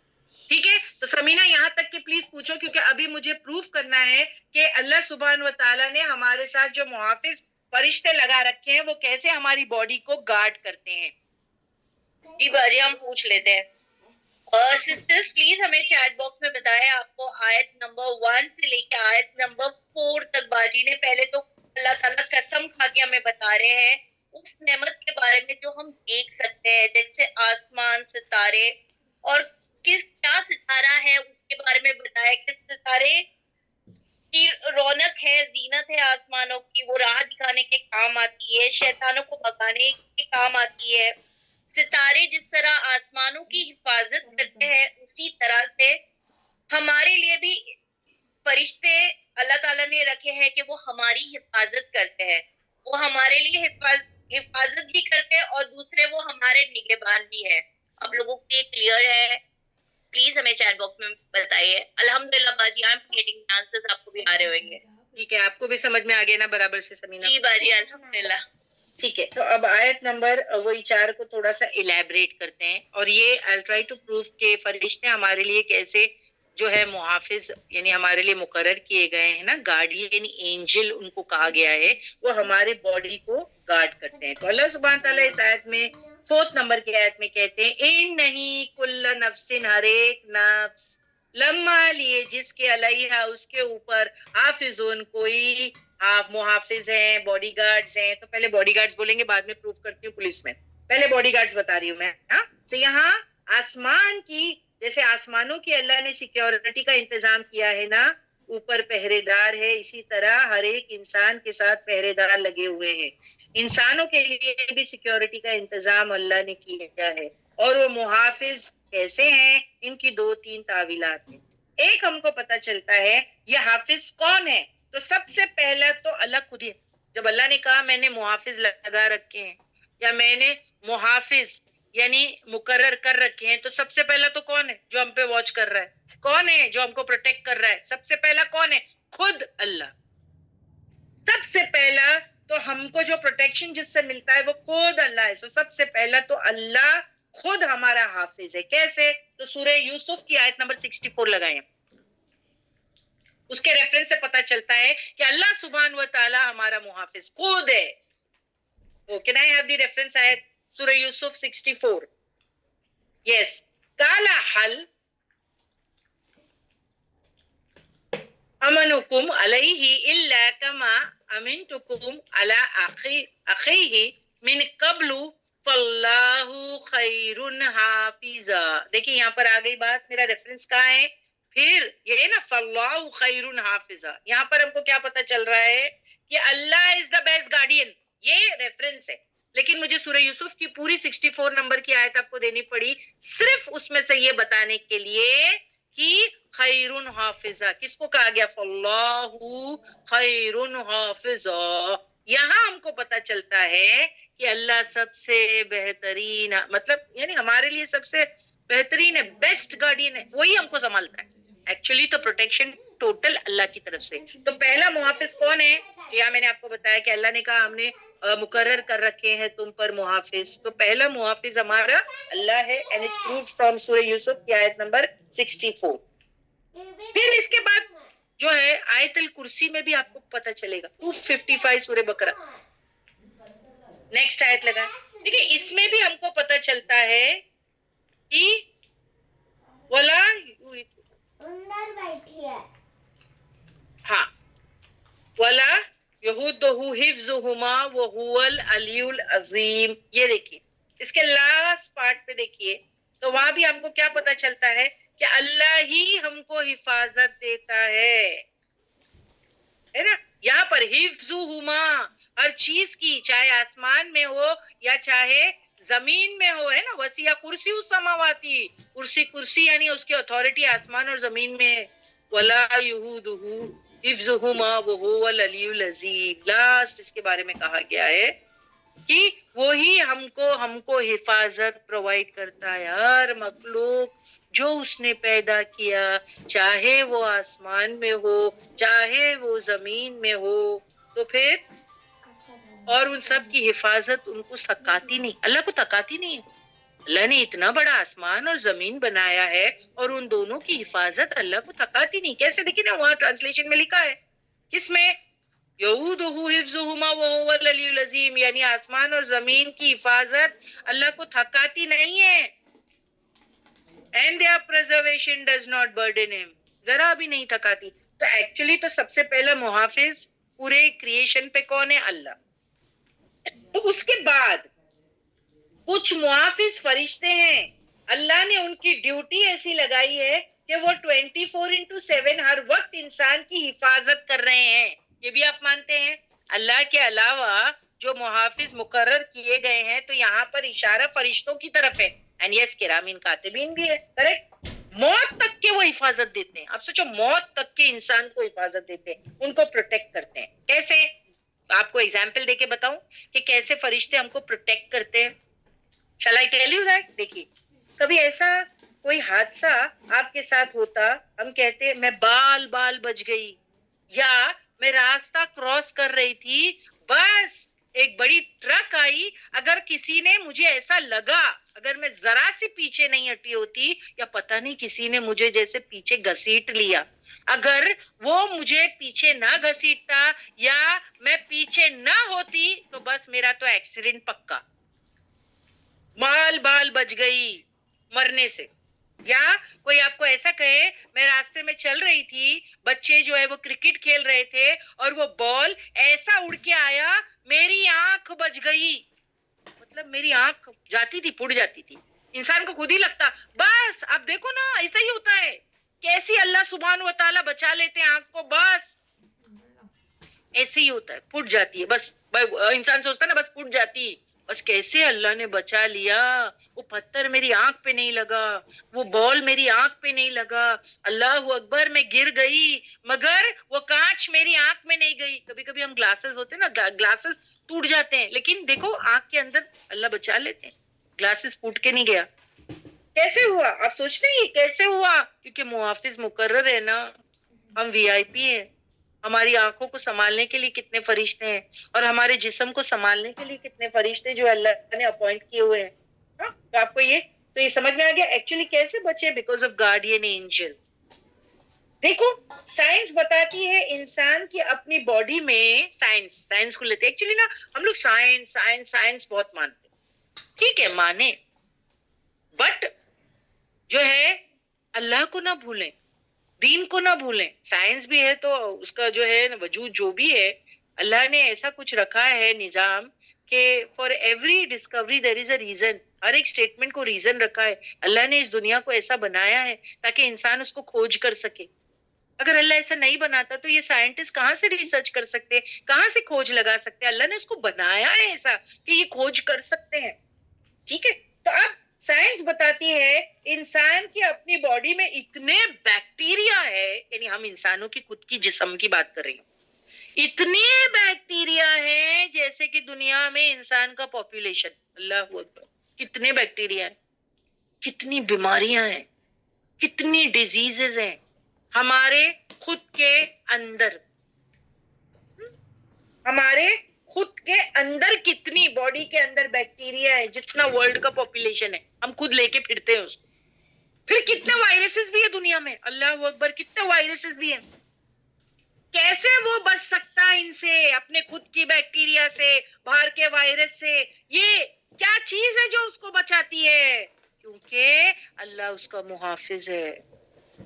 B: ٹھیک ہے, تو سمینا یہاں تک کہ پلیز پوچھو, کیونکہ ابھی مجھے پروف کرنا ہے کہ اللہ سبحانہ و تعالیٰ نے ہمارے ساتھ جو محافظ فرشتے لگا رکھے ہیں وہ کیسے ہماری باڈی کو گارڈ کرتے ہیں.
A: جی باجی ہم پوچھ لیتے ہیں. سسٹرز پلیز ہمیں چیٹ باکس میں بتائیں آپ کو آیت نمبر 1 سے لے کے آیت نمبر 4 تک باجی نے پہلے تو اللہ تعالیٰ قسم کھا کے ہمیں بتا رہے ہیں اس نعمت کے بارے میں جو ہم دیکھ سکتے ہیں, جیسے آسمان, ستارے, اور کیا ستارہ ہے اس کے بارے میں بتایا کہ ستارے کی رونق ہے, زینت ہے آسمانوں کی, وہ راہ دکھانے کے کام آتی ہے, شیطانوں کو بھگانے کے کام آتی ہے. ستارے جس طرح آسمانوں کی حفاظت کرتے ہیں اسی طرح سے ہمارے لیے بھی فرشتے اللہ تعالیٰ نے رکھے ہیں کہ وہ ہماری حفاظت کرتے ہیں. وہ ہمارے لیے حفاظت بھی کرتے ہیں اور دوسرے وہ ہمارے نگہبان بھی ہے. آپ لوگوں کے کلیئر ہے؟ پلیز ہمیں چیٹ باکس میں بتائیے. الحمدللہ باجی آئی ایم گیٹنگ آنسرز, آپ کو بھی آ رہے ہوئیں گے.
B: ٹھیک ہے, آپ کو بھی سمجھ میں آ گیا نا برابر سے سمینا؟
A: جی باجی الحمدللہ.
B: ٹھیک ہے, تو اب آیت نمبر وہی 4 کو تھوڑا سا الیبریٹ کرتے ہیں, اور یہ I'll try to prove کہ فرشتے ہمارے لیے کیسے جو ہے محافظ یعنی ہمارے لیے مقرر کیے گئے ہیں نا, گارڈین اینجل ان کو کہا گیا ہے, وہ ہمارے باڈی کو گارڈ کرتے ہیں. تو اللہ سبحانہ تعالیٰ اس آیت میں 4 نمبر کی آیت میں کہتے ہیں ان نہیں کل نفس, ہر ایک نفس, لما لیے جس کے علیہ اس کے اوپر حافظون کوئی محافظ ہیں, باڈی گارڈز ہیں. تو پہلے باڈی گارڈز بولیں گے, بعد میں پروف کرتی ہوں پولیس میں. پہلے باڈی گارڈز بتا رہی ہوں میں. تو یہاں آسمان کی, جیسے آسمانوں کی اللہ نے سیکیورٹی کا انتظام کیا ہے نا, اوپر پہرے دار ہے, اسی طرح ہر ایک انسان کے ساتھ پہرے دار لگے ہوئے ہیں. انسانوں کے لیے بھی سیکیورٹی کا انتظام اللہ نے کیا ہے, اور وہ محافظ کیسے ہیں, ان کی 2-3 تعویلات ہیں. ایک ہم کو پتا چلتا ہے یہ حافظ کون ہے, تو سب سے پہلا تو اللہ خود ہی. جب اللہ نے کہا میں نے محافظ لگا رکھے ہیں یا میں نے محافظ یعنی مقرر کر رکھے ہیں, تو سب سے پہلا تو کون ہے جو ہم پہ واچ کر رہا ہے, کون ہے جو ہم کو پروٹیکٹ کر رہا ہے, سب سے پہلا کون ہے, خود اللہ. سب سے پہلا تو ہم کو جو پروٹیکشن جس سے ملتا ہے وہ خود اللہ ہے. سب سے پہلا تو اللہ خود ہمارا حافظ ہے. کیسے؟ تو سورہ یوسف کی آیت نمبر 64 لگائیں, اس کے ریفرنس سے پتا چلتا ہے کہ اللہ سبحانہ و تعالی ہمارا محافظ خود ہے. Can I have the reference آیت سورہ یوسف 64؟ Yes. کالا حل امنکم علیہ الا کما امنتکم علی اخیہ من قبل فاللہ خیر حافظا. دیکھیں یہاں پر آ گئی بات, میرا ریفرنس کہاں ہے؟ پھر یہ ہے نا فاللہ خیر حافظا. یہاں پر ہم کو کیا پتا چل رہا ہے کہ اللہ از دا بیسٹ گارڈین, یہ ریفرنس ہے. لیکن مجھے سورہ یوسف کی پوری 64 نمبر کی آیت آپ کو دینی پڑی صرف اس میں سے یہ بتانے کے لیے کہ خیر حافظا کس کو کہا گیا, فاللہ خیر حافظا. یہاں ہم کو پتا چلتا ہے کہ اللہ سب سے بہترین, مطلب یعنی ہمارے لیے سب سے بہترین ہے, بیسٹ گارڈین ہے, وہی ہم کو سنبھالتا ہے. ایکچولی تو پروٹیکشن ٹوٹل اللہ کی طرف سے. تو پہلا محافظ کون ہے؟ یا میں نے آپ کو بتایا کہ اللہ نے کہا ہم نے مقرر کر رکھے ہیں تم پر محافظ. تو پہلا محافظ ہمارا اللہ ہے, and it's proved from سورہ یوسف کی آیت نمبر 64. پھر اس کے بعد جو ہے آیت الکرسی میں بھی آپ کو پتا چلے گا 255 سورہ بقرہ. نیکسٹ آیت لگا, ٹھیک ہے, اس میں بھی ہم کو پتا چلتا ہے کہ ولا اندر بیٹھی ہے, ہاں, ولا یہودہ حفظہما وہو العلی العظیم. یہ دیکھیے اس کے لاسٹ پارٹ پہ دیکھیے, تو وہاں بھی ہم کو کیا پتا چلتا ہے کہ اللہ ہی ہم کو حفاظت دیتا ہے نا. یہاں پر حفظہما ہر چیز کی, چاہے آسمان میں ہو یا چاہے زمین میں ہو, ہے نا. وسیع کرسی السماواتی, کرسی یعنی اس کی اتھارٹی آسمان اور زمین میں ہے. ولا یہودہ حفظہما وہو العلی العظیم. لاسٹ اس کے بارے میں کہا گیا ہے کہ وہی ہم کو حفاظت پرووائڈ کرتا ہے ہر مخلوق جو اس نے پیدا کیا, چاہے وہ آسمان میں ہو چاہے وہ زمین میں ہو. تو پھر اور ان سب کی حفاظت ان کو تکاتی نہیں، اللہ کو تکاتی نہیں ہے. اللہ نے اتنا بڑا آسمان اور زمین بنایا ہے اور ان دونوں کی حفاظت اللہ کو تکاتی نہیں. کیسے؟ دیکھیں نا وہاں ٹرانسلیشن میں لکھا ہے، کس میں؟ یعودہ حفظہما وہو العلی العظیم، یعنی آسمان اور زمین کی حفاظت اللہ کو تھکاتی نہیں ہے. and their preservation does not burden him، ذرا بھی نہیں تھکاتی. تو ایکچولی تو سب سے پہلا محافظ پورے کریشن پہ کون ہے؟ اللہ. تو اس کے بعد کچھ محافظ فرشتے ہیں، اللہ نے ان کی ڈیوٹی ایسی لگائی ہے کہ وہ 24/7 ہر وقت انسان کی حفاظت کر رہے ہیں. یہ بھی آپ مانتے ہیں؟ اللہ کے علاوہ جو محافظ مقرر کیے گئے ہیں، تو یہاں پر اشارہ فرشتوں کی طرف ہے. اینڈ یس کرامین کاتبین بھی ہے، کریکٹ. موت تک کے وہ حفاظت دیتے ہیں. آپ سوچو، موت تک کے انسان کو حفاظت دیتے ہیں، ان کو پروٹیکٹ کرتے ہیں. کیسے؟ آپ کو ایگزامپل دے کے بتاؤں کہ کیسے فرشتے ہم کو پروٹیکٹ کرتے ہیں. Shall I tell you that؟ دیکھیے، کبھی ایسا کوئی حادثہ آپ کے ساتھ ہوتا، ہم کہتے میں بال بچ گئی، یا میں راستہ کراس کر رہی تھی، بس ایک بڑی ٹرک آئی، اگر کسی نے مجھے ایسا لگا، اگر میں ذرا سی پیچھے نہیں ہٹی ہوتی، یا پتہ نہیں کسی نے مجھے جیسے پیچھے گھسیٹ لیا، اگر وہ مجھے پیچھے نہ گھسیٹتا یا میں پیچھے نہ ہوتی، تو بس میرا تو ایکسیڈنٹ پکا، بال بچ گئی مرنے سے. یا کوئی آپ کو ایسا کہے، میں راستے میں چل رہی تھی، بچے جو ہے وہ کرکٹ کھیل رہے تھے اور وہ بال ایسا اڑ کے آیا، میری آنکھ بچ گئی، مطلب میری آنکھ جاتی تھی، پھٹ جاتی تھی. انسان کو خود ہی لگتا، بس اب دیکھو نا ایسا ہی ہوتا ہے، کیسی اللہ سبحانہ و تعالیٰ بچا لیتے ہیں آنکھ کو، بس ایسے ہی ہوتا ہے، پھٹ جاتی ہے. بس انسان سوچتا ہے نا بس پھٹ جاتی، بس کیسے اللہ نے بچا لیا. وہ پتھر میری آنکھ پہ نہیں لگا، وہ بال میری آنکھ پہ نہیں لگا، اللہ اکبر، میں گر گئی مگر وہ کانچ میری آنکھ میں نہیں گئی. کبھی کبھی ہم گلاسز ہوتے ہیں نا، گلاسز ٹوٹ جاتے ہیں، لیکن دیکھو آنکھ کے اندر اللہ بچا لیتے ہیں، گلاسز پھوٹ کے نہیں گیا. کیسے ہوا؟ آپ سوچتے ہیں یہ کیسے ہوا؟ کیونکہ محافظ مقرر ہے نا. ہم وی آئی پی ہیں، ہماری آنکھوں کو سنبھالنے کے لیے کتنے فرشتے ہیں، اور ہمارے جسم کو سنبھالنے کے لیے کتنے فرشتے جو اللہ نے اپوائنٹ کیے ہوئے ہیں. تو آپ کو یہ سمجھ میں آ گیا ایکچولی کیسے بچے؟ Because of guardian angel. دیکھو، سائنس بتاتی ہے انسان کی اپنی باڈی میں، سائنس کو لیتے ایکچولی نا ہم لوگ سائنس بہت مانتے، ٹھیک ہے مانے، بٹ جو ہے اللہ کو نہ بھولیں، دین کو نہ بھولیں. سائنس بھی ہے تو اس کا جو ہے وجود جو بھی ہے، اللہ نے ایسا کچھ رکھا ہے نظام کہ for every discovery there is a reason. ہر ایک اسٹیٹمنٹ کو ریزن رکھا ہے. اللہ نے اس دنیا کو ایسا بنایا ہے تاکہ انسان اس کو کھوج کر سکے. اگر اللہ ایسا نہیں بناتا تو یہ سائنٹسٹ کہاں سے ریسرچ کر سکتے، کہاں سے کھوج لگا سکتے؟ اللہ نے اس کو بنایا ہے ایسا کہ یہ کھوج کر سکتے ہیں. ٹھیک ہے، تو اب سائنس بتاتی ہے انسان کی اپنی باڈی میں اتنے بیکٹیریا ہے، یعنی ہم انسانوں کی خود کی جسم کی بات کر رہی ہوں، اتنے بیکٹیریا ہیں جیسے کہ دنیا میں انسان کا پاپولیشن. اللہ اکبر، کتنے بیکٹیریا ہیں، کتنی بیماریاں ہیں، کتنی ڈیزیزز ہیں ہمارے خود کے اندر. ہمارے خود کے اندر کتنی باڈی کے اندر بیکٹیریا ہے، جتنا ورلڈ کا پاپولیشن ہے ہم خود لے کے پھرتے ہیں اس کو. پھر کتنے وائرسز بھی ہے دنیا میں، اللہ اکبر، کتنے وائرسز بھی ہیں. کیسے وہ بچ سکتا ان سے، اپنے خود کی بیکٹیریا سے، باہر کے وائرس سے؟ یہ کیا چیز ہے جو اس کو بچاتی ہے؟ کیونکہ اللہ اس کا محافظ ہے،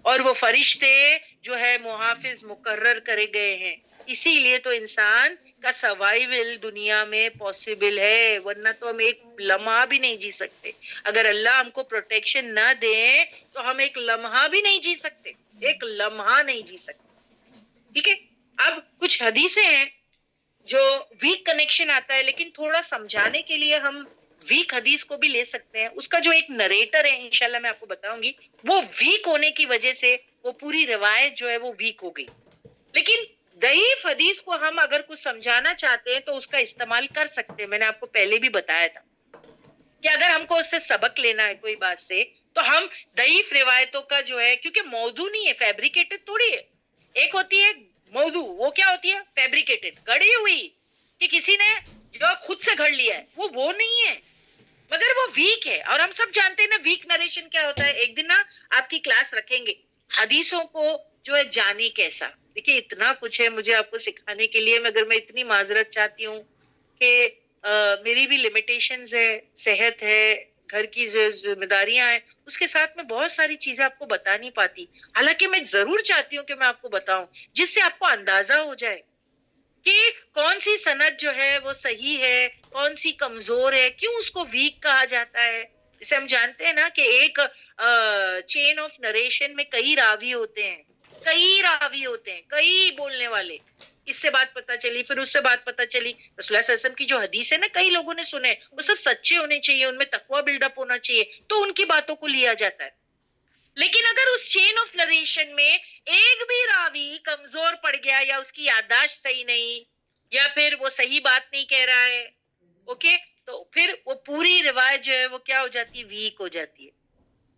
B: اور وہ فرشتے جو ہے محافظ مقرر کرے گئے ہیں. اسی لیے تو انسان کا سروائیول دنیا میں پاسبل ہے، ورنہ تو ہم ایک لمحہ بھی نہیں جی سکتے. اگر اللہ ہم کو پروٹیکشن نہ دے تو ہم ایک لمحہ بھی نہیں جی سکتے، ایک لمحہ نہیں جی سکتے. ٹھیک ہے، اب کچھ حدیثیں ہیں جو ویک کنیکشن آتا ہے، لیکن تھوڑا سمجھانے کے لیے ہم ویک حدیث کو بھی لے سکتے ہیں. اس کا جو ایک نریٹر ہے انشاءاللہ میں آپ کو بتاؤں گی، وہ ویک ہونے کی وجہ سے وہ پوری روایت جو ہے وہ ویک ہو گئی. لیکن ضعیف حدیث کو ہم اگر کچھ سمجھانا چاہتے ہیں تو اس کا استعمال کر سکتے ہیں. میں نے آپ کو پہلے بھی بتایا تھا کہ اگر ہم کو اس سے سبق لینا ہے کوئی بات سے، تو ہم ضعیف روایتوں کا جو ہے، کیونکہ موضوع نہیں ہے، فیبریکیٹڈ تھوڑی ہے. ایک ہوتی ہے موضوع، وہ کیا ہوتی ہے؟ فیبریکیٹڈ، گڑھی ہوئی، کہ کسی نے جو خود سے گھڑ لیا ہے وہ نہیں ہے, مگر وہ ویک ہے. اور ہم سب جانتے ہیں نا ویک نریشن کیا ہوتا ہے. ایک دن نا آپ کی کلاس رکھیں گے حدیثوں کو جو ہے جانے کیسا. دیکھیے اتنا کچھ ہے مجھے آپ کو سکھانے کے لیے, مگر میں اتنی معذرت چاہتی ہوں کہ میری بھی لمیٹیشنز ہے, صحت ہے, گھر کی جو ذمہ داریاں ہیں, اس کے ساتھ میں بہت ساری چیزیں آپ کو بتا نہیں پاتی. حالانکہ میں ضرور چاہتی ہوں کہ میں آپ کو بتاؤں جس سے آپ کو اندازہ ہو جائے کہ کون سی سند جو ہے وہ صحیح ہے, کون سی کمزور ہے, کیوں اس کو ویک کہا جاتا ہے. جسے ہم جانتے ہیں نا کہ ایک چین آف نریشن میں کئی راوی ہوتے ہیں, کئی بولنے والے. اس سے بات پتہ چلی, پھر اس سے بات پتہ چلی. رسول اللہ صلی اللہ علیہ وسلم کی جو حدیث ہے نا کئی لوگوں نے سنے, وہ سب سچے ہونے چاہیے, ان میں تقوی بلڈ اپ ہونا چاہیے, تو ان کی باتوں کو لیا جاتا ہے. لیکن اگر اس چین آف نریشن میں ایک بھی راوی کمزور پڑ گیا, یا اس کی یادداشت صحیح نہیں, یا پھر وہ صحیح بات نہیں کہہ رہا ہے, اوکے, تو پھر وہ پوری روایت جو ہے وہ کیا ہو جاتی ہے, ویک ہو جاتی ہے.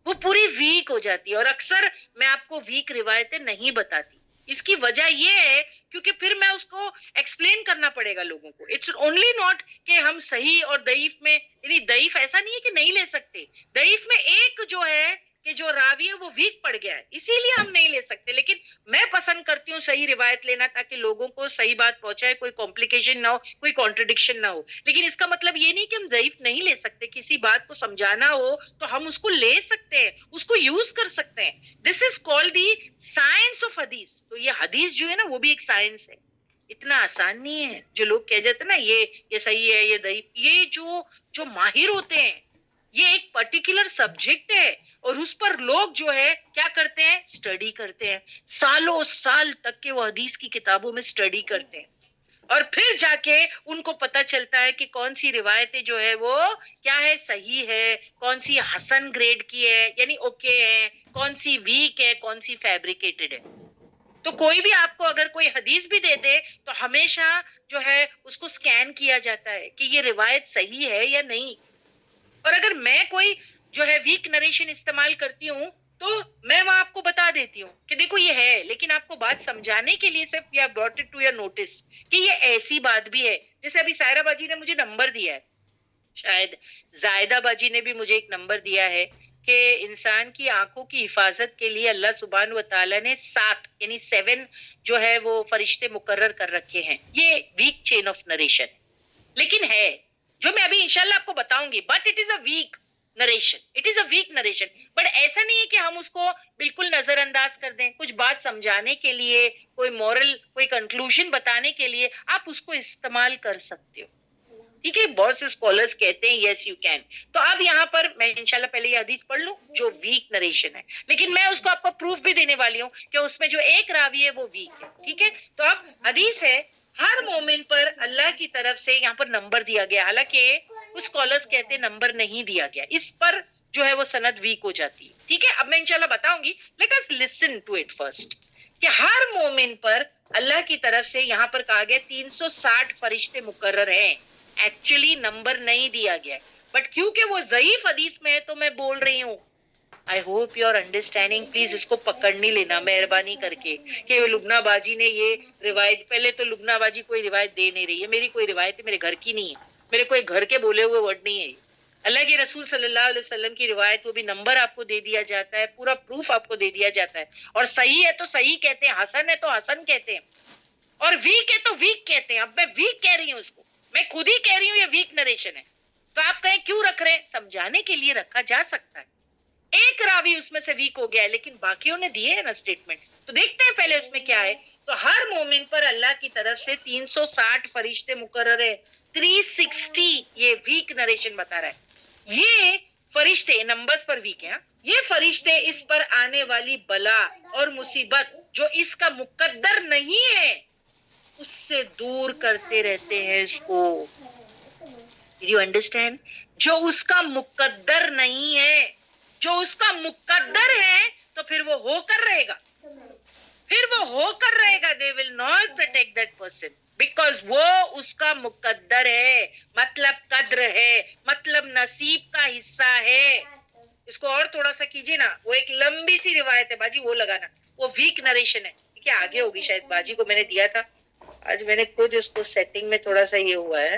B: وہ پوری ویک ہو جاتی ہے. اور اکثر میں آپ کو ویک روایتیں نہیں بتاتی. اس کی وجہ یہ ہے کیونکہ پھر میں اس کو ایکسپلین کرنا پڑے گا لوگوں کو. اٹس اونلی ناٹ کہ ہم صحیح اور ضعیف میں, یعنی ضعیف ایسا نہیں ہے کہ نہیں لے سکتے, ضعیف میں ایک جو ہے کہ جو راوی ہے وہ ویک پڑ گیا ہے, اسی لیے ہم نہیں لے سکتے. لیکن میں پسند کرتی ہوں صحیح روایت لینا تاکہ لوگوں کو صحیح بات پہنچائے, کوئی کمپلیکیشن نہ ہو, کوئی کانٹرڈکشن نہ ہو. لیکن اس کا مطلب یہ نہیں کہ ہم ضعیف نہیں لے سکتے. کسی بات کو سمجھانا ہو تو ہم اس کو لے سکتے ہیں, اس کو یوز کر سکتے ہیں. This is called the science of حدیث. تو یہ حدیث جو ہے نا وہ بھی ایک سائنس ہے. اتنا آسان نہیں ہے جو لوگ کہہ جاتے ہیں نا یہ صحیح ہے, یہ ضعیف. یہ جو ماہر ہوتے ہیں, یہ ایک پرٹیکولر سبجیکٹ ہے, اور اس پر لوگ جو ہے کیا کرتے ہیں, اسٹڈی کرتے ہیں. سالوں سال تک کے وہ حدیث کی کتابوں میں اسٹڈی کرتے ہیں, اور پھر جا کے ان کو پتا چلتا ہے کہ کون سی روایتیں جو ہے وہ کیا ہے, صحیح ہے, کون سی حسن گریڈ کی ہے یعنی اوکے ہے, کون سی ویک ہے, کون سی فیبریکیٹڈ ہے. تو کوئی بھی آپ کو اگر کوئی حدیث بھی دے دے تو ہمیشہ جو ہے اس کو سکین کیا جاتا ہے کہ یہ روایت صحیح ہے یا نہیں. اور اگر میں کوئی جو ہے ویک نریشن استعمال کرتی ہوں تو میں وہاں آپ کو بتا دیتی ہوں کہ دیکھو یہ ہے, لیکن آپ کو بات سمجھانے کے لیے صرف یا brought it to your notice کہ یہ ایسی بات بھی ہے. جیسے ابھی سائرہ باجی نے مجھے نمبر دیا ہے, شاید زائدہ باجی نے بھی مجھے ایک نمبر دیا ہے کہ انسان کی آنکھوں کی حفاظت کے لیے اللہ سبحانہ و تعالیٰ نے 7 یعنی 7 جو ہے وہ فرشتے مقرر کر رکھے ہیں. یہ ویک چین آف نریشن لیکن ہے جو میں ابھی انشاءاللہ آپ کو بتاؤں گی. But it is a weak narration, it is a weak narration. But ایسا نہیں ہے کہ ہم اس کو بالکل نظر انداز کر دیں. کچھ بات سمجھانے کے لیے, کوئی مورل, کوئی کنکلوژن بتانے کے لیے آپ اس کو استعمال کر سکتے ہو. ٹھیک ہے, بہت سے اسکالرز کہتے ہیں یس یو کین. تو اب یہاں پر میں انشاءاللہ پہلے یہ حدیث پڑھ لوں جو ویک نریشن ہے, لیکن میں اس کو آپ کو پروف بھی دینے والی ہوں کہ اس میں جو ایک راوی ہے وہ ویک ہے. ٹھیک ہے, تو اب حدیث ہے, ہر مومن پر اللہ کی طرف سے یہاں پر نمبر دیا گیا. حالانکہ کچھ اسکالرز کہتے ہیں نمبر نہیں دیا گیا, اس پر جو ہے وہ سند ویک ہو جاتی ہے. ٹھیک ہے, اب میں انشاءاللہ بتاؤں گی. Let us listen to it first کہ ہر مومن پر اللہ کی طرف سے یہاں پر کہا گیا 360 فرشتے مقرر ہیں. ایکچولی نمبر نہیں دیا گیا, بٹ کیونکہ وہ ضعیف حدیث میں ہے تو میں بول رہی ہوں. I hope you are understanding. Please اس کو پکڑ نہیں لینا مہربانی کر کے کہ لبنہ باجی نے یہ روایت, پہلے تو لبنہ باجی کوئی روایت دے نہیں رہی ہے. میری کوئی روایت ہے, میرے گھر کی نہیں ہے, میرے کوئی گھر کے بولے ہوئے ورڈ نہیں ہے. اللہ کے رسول صلی اللہ علیہ وسلم کی روایت, وہ بھی نمبر آپ کو دے دیا جاتا ہے, پورا پروف آپ کو دے دیا جاتا ہے. اور صحیح ہے تو صحیح کہتے ہیں, حسن ہے تو حسن کہتے ہیں, اور ویک ہے تو ویک کہتے ہیں. اب میں ویک کہہ رہی ہوں, اس کو میں خود ہی کہہ رہی ہوں یہ ویک نریشن ہے. تو آپ کہیں کیوں رکھ رہے ہیں, سمجھانے کے لیے رکھا جا سکتا ہے. ایک راوی اس میں سے ویک ہو گیا ہے, لیکن باقیوں نے دیے ہیں نا اسٹیٹمنٹ. تو دیکھتے ہیں پہلے اس میں کیا ہے. تو ہر مومن پر اللہ کی طرف سے 360 فرشتے مقرر ہیں. 360 یہ ویک نریشن بتا رہا ہے. یہ فرشتے نمبرز پر ویک ہیں. یہ فرشتے اس پر آنے والی بلا اور مصیبت جو اس کا مقدر نہیں ہے اس سے دور کرتے رہتے ہیں اس کو. Did you understand? جو اس کا مقدر نہیں ہے, جو اس کا مقدر ہے تو پھر وہ ہو کر رہے گا, پھر وہ ہو کر رہے گا. They will not protect that person because وہ اس کا مقدر ہے, مطلب قدر ہے, مطلب نصیب کا حصہ ہے. اس کو اور تھوڑا سا کیجیے نا, وہ ایک لمبی سی روایت ہے باجی, وہ لگانا, وہ ویک نریشن ہے. ٹھیک ہے, آگے ہوگی شاید, باجی کو میں نے دیا تھا, آج میں نے خود اس کو سیٹنگ میں تھوڑا سا یہ ہوا ہے,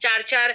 B: 4-4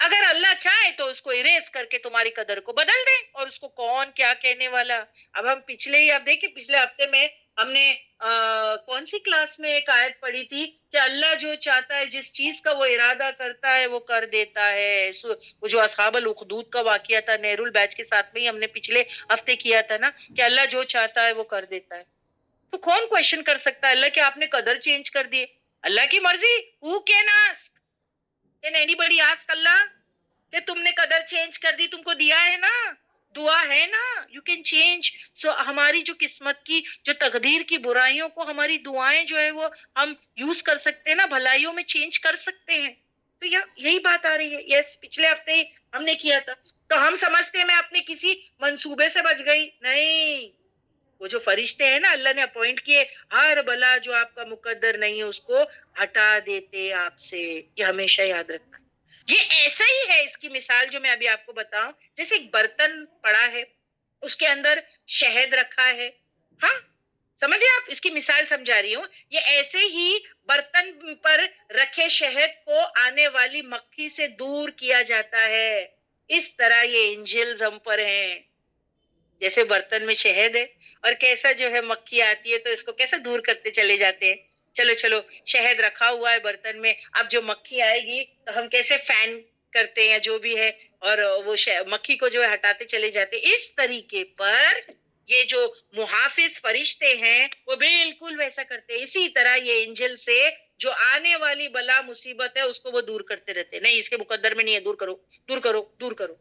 B: اگر اللہ چاہے تو اس کو اریز کر کے تمہاری قدر کو بدل دے، اور اس کو کون کیا کہنے والا۔ اب ہم پچھلے ہی، اب دیکھیں پچھلے ہفتے میں ہم نے کون سی کلاس میں ایک آیت پڑھی تھی کہ اللہ جو چاہتا ہے، جس چیز کا وہ ارادہ کرتا ہے وہ کر دیتا ہے۔ وہ جو اصحاب الاخدود کا واقعہ تھا نیہرو البیچ کے ساتھ میں ہی ہم نے پچھلے ہفتے کیا تھا نا، کہ اللہ جو چاہتا ہے وہ کر دیتا ہے۔ تو کون کوشچن کر سکتا ہے اللہ کہ آپ نے قدر چینج کر دی؟ اللہ کی مرضی۔ who can ask? Can anybody ask اللہ کہ تم نے قدر چینج کر دی؟ تم کو دیا ہے نا، دعا ہے نا، یو کین چینج۔ سو ہماری جو قسمت کی، جو تقدیر کی برائیوں کو ہماری دعائیں جو ہے وہ ہم یوز کر سکتے ہیں نا، بھلائیوں میں چینج کر سکتے ہیں۔ تو یہی بات آ رہی ہے۔ یس، پچھلے ہفتے ہی ہم نے کیا تھا۔ تو ہم سمجھتے ہیں میں اپنے کسی منصوبے سے بچ گئی، نہیں، وہ جو فرشتے ہیں نا اللہ نے اپوائنٹ کیے، ہر بلا جو آپ کا مقدر نہیں ہے اس کو ہٹا دیتے آپ سے۔ یہ ہمیشہ یاد رکھنا۔ یہ ایسا ہی ہے، اس کی مثال جو میں ابھی آپ کو بتاؤں، جیسے ایک برتن پڑا ہے، اس کے اندر شہد رکھا ہے، ہاں سمجھے آپ، اس کی مثال سمجھا رہی ہوں۔ یہ ایسے ہی برتن پر رکھے شہد کو آنے والی مکھی سے دور کیا جاتا ہے، اس طرح یہ انجلز ہم پر ہیں۔ جیسے برتن میں شہد ہے اور کیسا جو ہے مکھی آتی ہے تو اس کو کیسا دور کرتے چلے جاتے ہیں۔ چلو چلو، شہد رکھا ہوا ہے برتن میں، اب جو مکھی آئے گی تو ہم کیسے فین کرتے ہیں جو بھی ہے، اور وہ مکھی کو جو ہے ہٹاتے چلے جاتے۔ اس طریقے پر یہ جو محافظ فرشتے ہیں وہ بالکل ویسا کرتے ہیں۔ اسی طرح یہ انجل سے جو آنے والی بلا مصیبت ہے اس کو وہ دور کرتے رہتے، نہیں اس کے مقدر میں نہیں ہے، دور کرو دور کرو دور کرو۔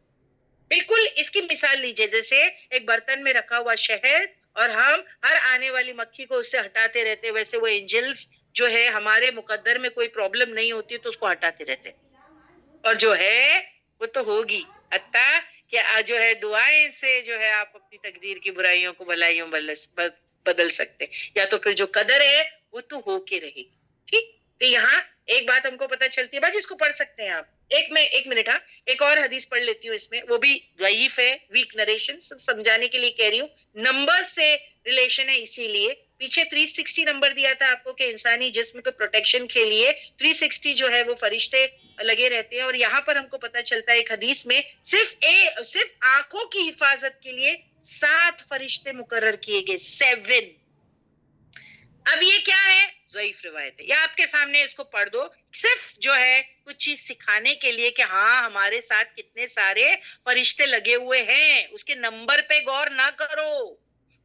B: بالکل اس کی مثال لیجئے، جیسے ایک برتن میں رکھا ہوا شہد اور ہم ہر آنے والی مکھی کو اس سے ہٹاتے رہتے، ویسے وہ انجلز جو ہے ہمارے مقدر میں کوئی پرابلم نہیں ہوتی تو اس کو ہٹاتے رہتے، اور جو ہے وہ تو ہوگی، حتیٰ کہ جو ہے دعائیں سے جو ہے آپ اپنی تقدیر کی برائیوں کو بھلائیوں بدل سکتے، یا تو پھر جو قدر ہے وہ تو ہو کے رہے گی۔ ٹھیک، تو یہاں ایک بات ہم کو پتہ چلتی ہے، بس اس کو پڑھ سکتے ہیں آپ۔ ایک منٹ، ہاں ایک اور حدیث پڑھ لیتی ہوں، اس میں وہ بھی ضعیف ہے، ویک نریشن، سمجھانے کے لیے کہہ رہی ہوں، نمبر سے ریلیشن ہے، اسی لیے پیچھے 360 نمبر دیا تھا آپ کو کہ انسانی جسم کے پروٹیکشن کے لیے 360 جو ہے وہ فرشتے لگے رہتے ہیں، اور یہاں پر ہم کو پتہ چلتا ہے ایک حدیث میں صرف آنکھوں کی حفاظت کے لیے 7 فرشتے مقرر کیے گئے، 7۔ اب یہ کیا ہے؟ ضعیف روایت ہے، یا آپ کے سامنے اس کو پڑھ دو، صرف جو ہے کچھ چیز سکھانے کے لیے کہ ہاں ہمارے ساتھ کتنے سارے فرشتے لگے ہوئے ہیں، اس کے نمبر پہ غور نہ کرو،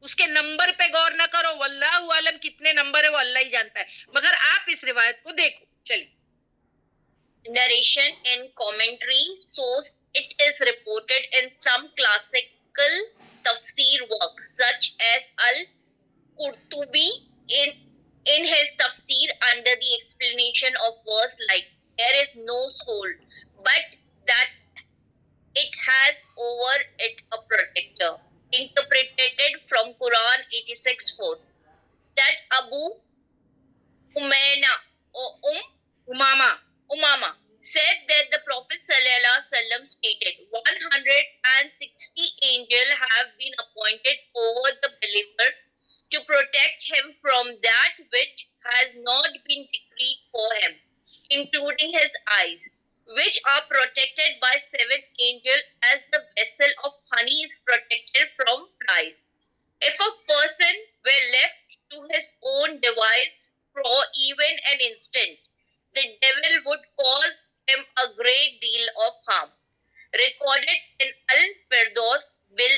B: اس کے نمبر پہ غور نہ کرو، واللہ عالم کتنے نمبر ہے وہ اللہ ہی جانتا ہے، مگر آپ اس روایت کو دیکھو۔ چلیے،
A: narration and commentary source. It is reported in some classical tafsir works such as Al-Qurtubi in his tafsir under the explanation of verse like there is no soul but that it has over it a protector, interpreted from Quran 86:4, that Abu Umama said that the Prophet ﷺ stated, 160 angels have been appointed over the believer to protect him from that which has not been decreed for him, including his eyes, which are protected by 7 angels as the vessel of honey is protected from flies. If a person were left to his own device for even an instant, the devil would cause him a great deal of harm. Recorded in Al-Firdaus bil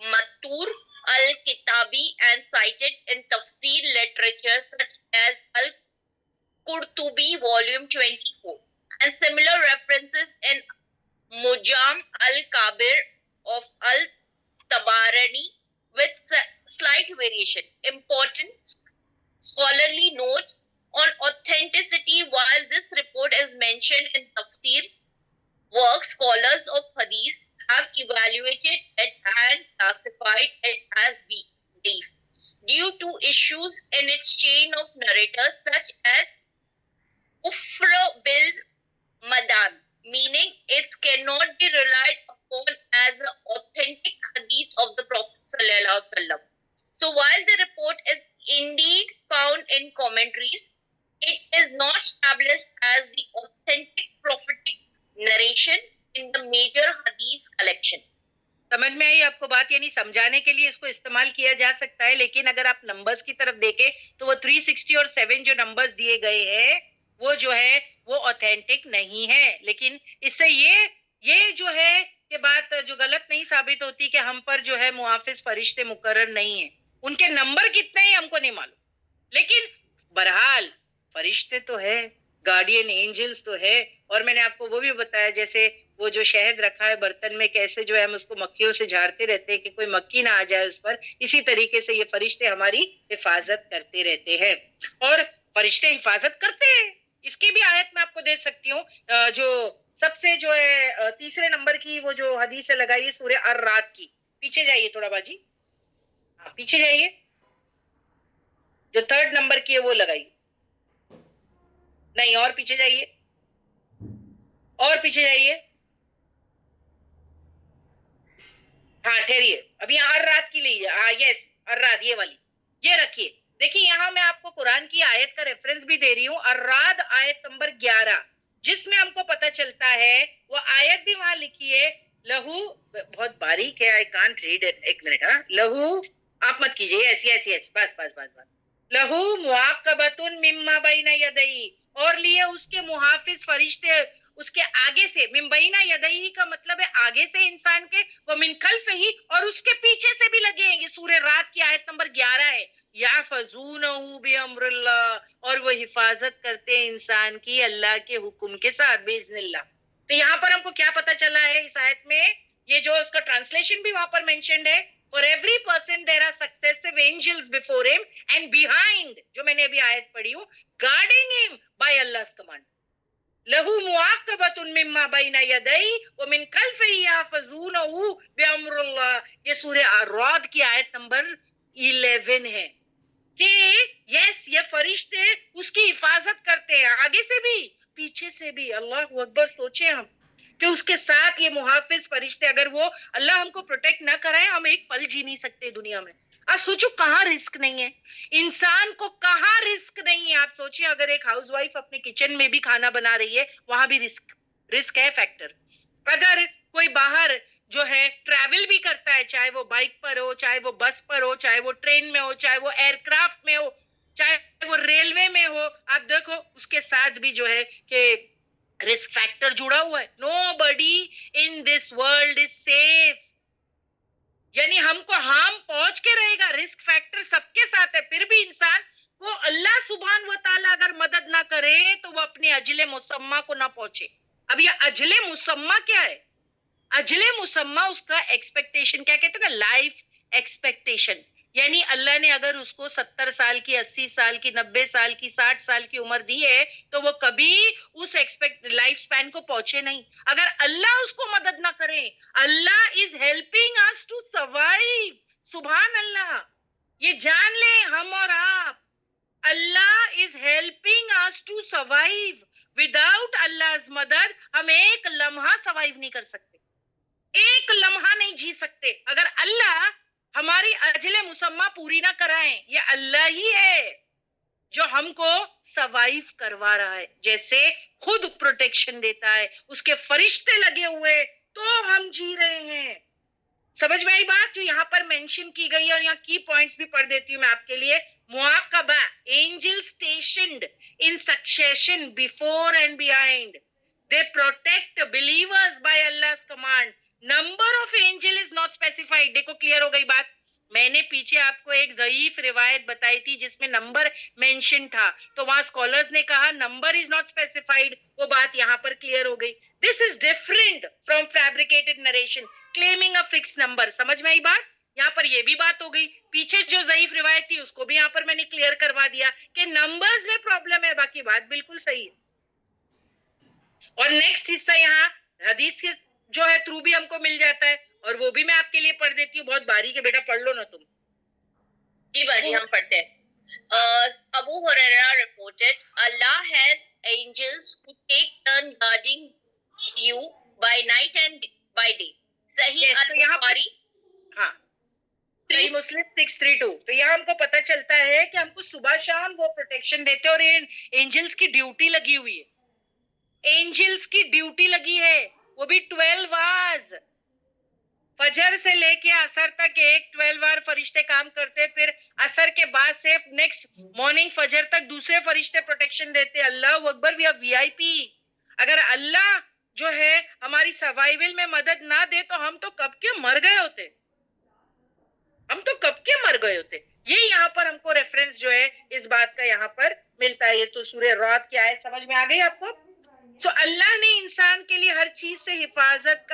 A: Matur Al-Kitabi and cited in Tafsir literature such as Al-Qurtubi volume 24 and similar references in Mujam Al-Kabir of Al-Tabarani with slight variation. Important scholarly note on authenticity. While this report is mentioned in tafsir works, scholars of hadith have evaluated it and classified it as weak due to issues in its chain of narrators such as Ufra bil Madan, meaning it cannot be relied upon as an authentic hadith of the Prophet ﷺ. So while the report is indeed found in commentaries, it is not established as the authentic prophetic narration in the major hadith collection.
B: سمجھ میں آئی آپ کو بات؟ یعنی سمجھانے کے لیے اس کو استعمال کیا جا سکتا ہے، لیکن اگر آپ نمبرز کی طرف دیکھیں تو وہ 360 اور 7 جو نمبرز دیے گئے ہیں وہ جو ہے وہ اوتھینٹک نہیں ہے. لیکن اس سے یہ جو ہے کہ بات جو غلط نہیں ثابت ہوتی کہ ہم پر جو ہے محافظ فرشتے مقرر نہیں ہیں. ان کے نمبر کتنے ہیں ہم کو نہیں معلوم، لیکن بہرحال فرشتے تو ہے، گارڈین اینجلز تو ہے. اور میں نے آپ کو وہ بھی بتایا جیسے وہ جو شہد رکھا ہے برتن میں کیسے جو ہے ہم اس کو مکھیوں سے جھاڑتے رہتے ہیں کہ کوئی مکھی نہ آ جائے اس پر، اسی طریقے سے یہ فرشتے ہماری حفاظت کرتے رہتے ہیں. اور فرشتے حفاظت کرتے ہیں، اس کی بھی آیت میں آپ کو دے سکتی ہوں. جو سب سے جو ہے تیسرے نمبر کی وہ جو حدیث ہے لگائیے سورہ الرعد کی. پیچھے جائیے تھوڑا باجی، ہاں پیچھے جائیے. جو 3rd نمبر کی ہے وہ لگائیے. نہیں، اور پیچھے جائیے، اور پیچھے جائیے. ہاں ٹھہریے، ابھی یہاں الرعد کی لیجیے. ہاں یس، الرعد یہ والی یہ رکھیے. دیکھیے یہاں میں آپ کو قرآن کی آیت کا ریفرنس بھی دے رہی ہوں. الرعد آیت نمبر 11 جس میں ہم کو پتہ چلتا ہے، وہ آیت بھی وہاں لکھی ہے. لہو، بہت باریک ہے، آئی کانٹ ریڈ اٹ. ایک منٹ. ہاں لہو، آپ مت کیجیے. یس یس یس، بس بس بس بس. لہو معاقبۃ مما بین یدیہ، اور لیے اس کے محافظ فرشتے اس کے آگے سے. من بین یدیہ کا مطلب ہے آگے سے انسان کے، وہ من خلفہ، اور اس کے پیچھے سے بھی لگے ہیں. یہ سورہ رات کی آیت نمبر 11 ہے. یحفظونہ بامر اللہ، اور وہ حفاظت کرتے ہیں انسان کی اللہ کے حکم کے ساتھ، باذن اللہ. تو یہاں پر ہم کو کیا پتا چلا ہے اس آیت میں؟ یہ جو اس کا ٹرانسلیشن بھی وہاں پر مینشنڈ ہے. For every person there are successive angels before him and behind، جو میں نے ابھی آیت پڑھی ہوں، guarding him by Allah's command. لہو معاقبۃ مما بین یدیہ ومن خلفہ یحفظونہ بامر اللہ. یہ سورہ الرعد کی آیت نمبر 11 ہے کہ یس یہ فرشتے اس کی حفاظت کرتے ہیں آگے سے بھی پیچھے سے بھی. اللہ اکبر. سوچیں ہم کہ اس کے ساتھ یہ محافظ فرشتے، اگر وہ اللہ ہم کو پروٹیکٹ نہ کرائے ہم ایک پل جی نہیں سکتے دنیا میں. آپ سوچو کہاں رسک نہیں ہے انسان کو، کہاں رسک نہیں ہے. آپ سوچیں اگر ایک ہاؤس وائف اپنے کچن میں بھی کھانا بنا رہی ہے، وہاں بھی رسک ہے فیکٹر. اگر کوئی باہر جو ہے ٹریول بھی کرتا ہے، چاہے وہ بائک پر ہو، چاہے وہ بس پر ہو، چاہے وہ ٹرین میں ہو، چاہے وہ ایئر کرافٹ میں ہو، چاہے وہ ریلوے میں ہو، آپ دیکھو اس کے ساتھ بھی جو ہے کہ رسک فیکٹر جڑا ہوا ہے. نو بڈی ان دس ورلڈ از سیف. یعنی ہم کو ہارم پہنچ کے رہے گا، رسک فیکٹر سب کے ساتھ ہے. پھر بھی انسان کو اللہ سبحان و تعالیٰ اگر مدد نہ کرے تو وہ اپنے اجل مسمى کو نہ پہنچے. اب یہ اجل مسمى کیا ہے؟ اجل مسمى اس کا ایکسپیکٹیشن، کیا کہتے ہیں نا، لائف ایکسپیکٹیشن. یعنی اللہ نے اگر اس کو 70 سال کی، 80 سال کی، 90 سال کی، 60 سال کی عمر دی ہے تو وہ کبھی اس لائف سپین کو پہنچے نہیں اگر اللہ اس کو مدد نہ کرے. اللہ is helping us to survive. سبحان اللہ. یہ جان لیں ہم اور آپ، اللہ is helping us to survive. Without Allah's مدد ہم ایک لمحہ سروائیو نہیں کر سکتے، ایک لمحہ نہیں جی سکتے اگر اللہ ہماری اجل مسمى پوری نہ کرائیں. یہ اللہ ہی ہے جو ہم کو سروائیو کروا رہا ہے، جیسے خود پروٹیکشن دیتا ہے، اس کے فرشتے لگے ہوئے تو ہم جی رہے ہیں. سمجھ میں آئی بات جو یہاں پر مینشن کی گئی ہے؟ اور یہاں کی پوائنٹس بھی پڑھ دیتی ہوں میں آپ کے لیے. معاقبہ، angel stationed in succession before and behind. They protect believers by Allah's command. Number of angel is not specified. دیکھو کلیئر ہو گئی بات. میں نے پیچھے آپ کو ایک ضعیف روایت بتائی تھی جس میں نمبر مینشن تھا، تو وہاں اسکالرز نے کہا نمبر از ناٹ اسپیسیفائڈ. وہ بات یہاں پر کلیئر ہو گئی. This is different from fabricated narration claiming a fixed number. سمجھ میں آئی بات؟ یہاں پر یہ بھی بات ہو گئی. پیچھے جو ضعیف روایت تھی اس کو بھی یہاں پر میں نے کلیئر کروا دیا کہ نمبرز میں پرابلم ہے، باقی بات بالکل صحیح ہے. اور نیکسٹ حصہ یہاں حدیث کے جو ہے تھرو بھی ہم کو مل جاتا ہے، اور وہ بھی میں آپ کے لیے پڑھ دیتی ہوں. بہت باریک ہے بیٹا، پڑھ لو نا تم.
A: جی باجی ہم پڑھتے ہیں. Abu Huraira reported, Allah has angels who take turn guarding you by night and by day. صحیح البخاری.
B: ہاں صحیح مسلم 632. تو یہاں ہم کو پتہ چلتا ہے کہ ہم کو صبح شام وہ پروٹیکشن دیتے، اور اینجلز کی ڈیوٹی لگی ہوئی ہے. اینجلز کی ڈیوٹی لگی ہے. وہ بھی 12 آورز. فجر سے لے کے عصر تک ایک 12 آور فرشتے کام کرتے, پھر عصر کے بعد سے نیکسٹ مارننگ فجر تک دوسرے فرشتے پروٹیکشن دیتے. اللہ اکبر, وی آر VIP. اگر اللہ جو ہے ہماری سروائیول میں مدد نہ دے تو ہم تو کب کے مر گئے ہوتے, ہم تو کب کے مر گئے ہوتے. یہ یہاں پر ہم کو ریفرنس جو ہے اس بات کا یہاں پر ملتا ہے. یہ تو سورہ رعد کی آیت سمجھ میں آ گئی آپ کو. سو اللہ نے انسان کے لیے ہر چیز سے حفاظت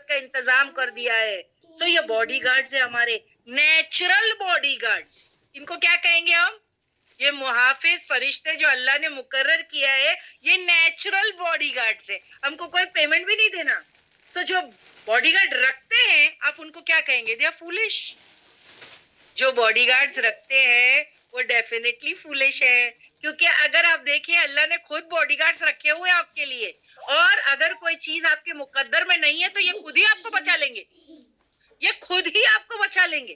B: کا انتظام کر دیا ہے. سو یہ باڈی گارڈز ہیں ہمارے, نیچرل باڈی گارڈز. ان کو کیا کہیں گے ہم؟ یہ محافظ فرشتے جو اللہ نے مقرر کیا ہے, یہ نیچرل باڈی گارڈز ہیں. ہم کو کوئی پیمنٹ بھی نہیں دینا. سو جو باڈی گارڈ رکھتے ہیں آپ ان کو کیا کہیں گے؟ They are foolish. جو باڈی گارڈز رکھتے ہیں وہ ڈیفینیٹلی فولش ہے, کیونکہ اگر آپ دیکھیں اللہ نے خود باڈی گارڈز رکھے ہوئے آپ کے لیے, اور اگر کوئی چیز آپ کے مقدر میں نہیں ہے تو یہ خود ہی آپ کو بچا لیں گے, یہ خود ہی آپ کو بچا لیں گے.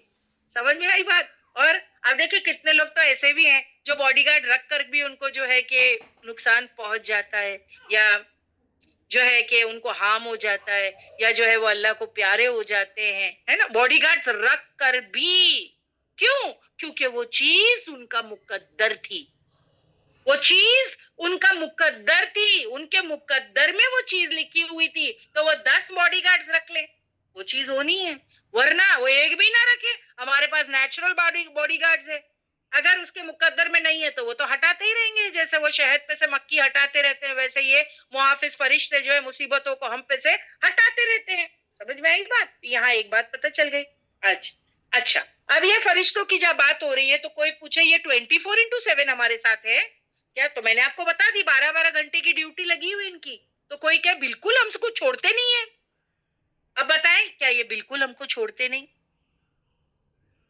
B: سمجھ میں آئی بات؟ اور اب دیکھیں کتنے لوگ تو ایسے بھی ہیں جو باڈی گارڈ رکھ کر بھی ان کو جو ہے کہ نقصان پہنچ جاتا ہے, یا جو ہے کہ ان کو ہارم ہو جاتا ہے, یا جو ہے وہ اللہ کو پیارے ہو جاتے ہیں, ہے نا, باڈی گارڈز رکھ کر بھی. کیوں؟ کیونکہ وہ چیز ان کا مقدر تھی, وہ چیز ان کا مقدر تھی, ان کے مقدر میں وہ چیز لکھی ہوئی تھی. تو وہ 10 باڈی گارڈز رکھ لیں, وہ چیز ہونی ہے, ورنہ وہ ایک بھی نہ رکھے. ہمارے پاس نیچرل باڈی گارڈز ہے, اگر اس کے مقدر میں نہیں ہے تو وہ تو ہٹاتے ہی رہیں گے. جیسے وہ شہد پہ سے مکھی ہٹاتے رہتے ہیں, ویسے یہ محافظ فرشتے جو ہے مصیبتوں کو ہم پہ سے ہٹاتے رہتے ہیں. سمجھ میں آئی بات؟ یہاں ایک بات پتہ چل گئی. اچھا, اب یہ فرشتوں کی جب بات ہو رہی ہے تو کوئی پوچھے یہ 24/7 ہمارے ساتھ ہے کیا؟ تو میں نے آپ کو بتا دی 12 گھنٹے کی ڈیوٹی لگی ہوئی ان کی. تو کوئی کہ بالکل ہم کو چھوڑتے نہیں ہیں. اب بتائیں کیا یہ بالکل ہم کو چھوڑتے نہیں؟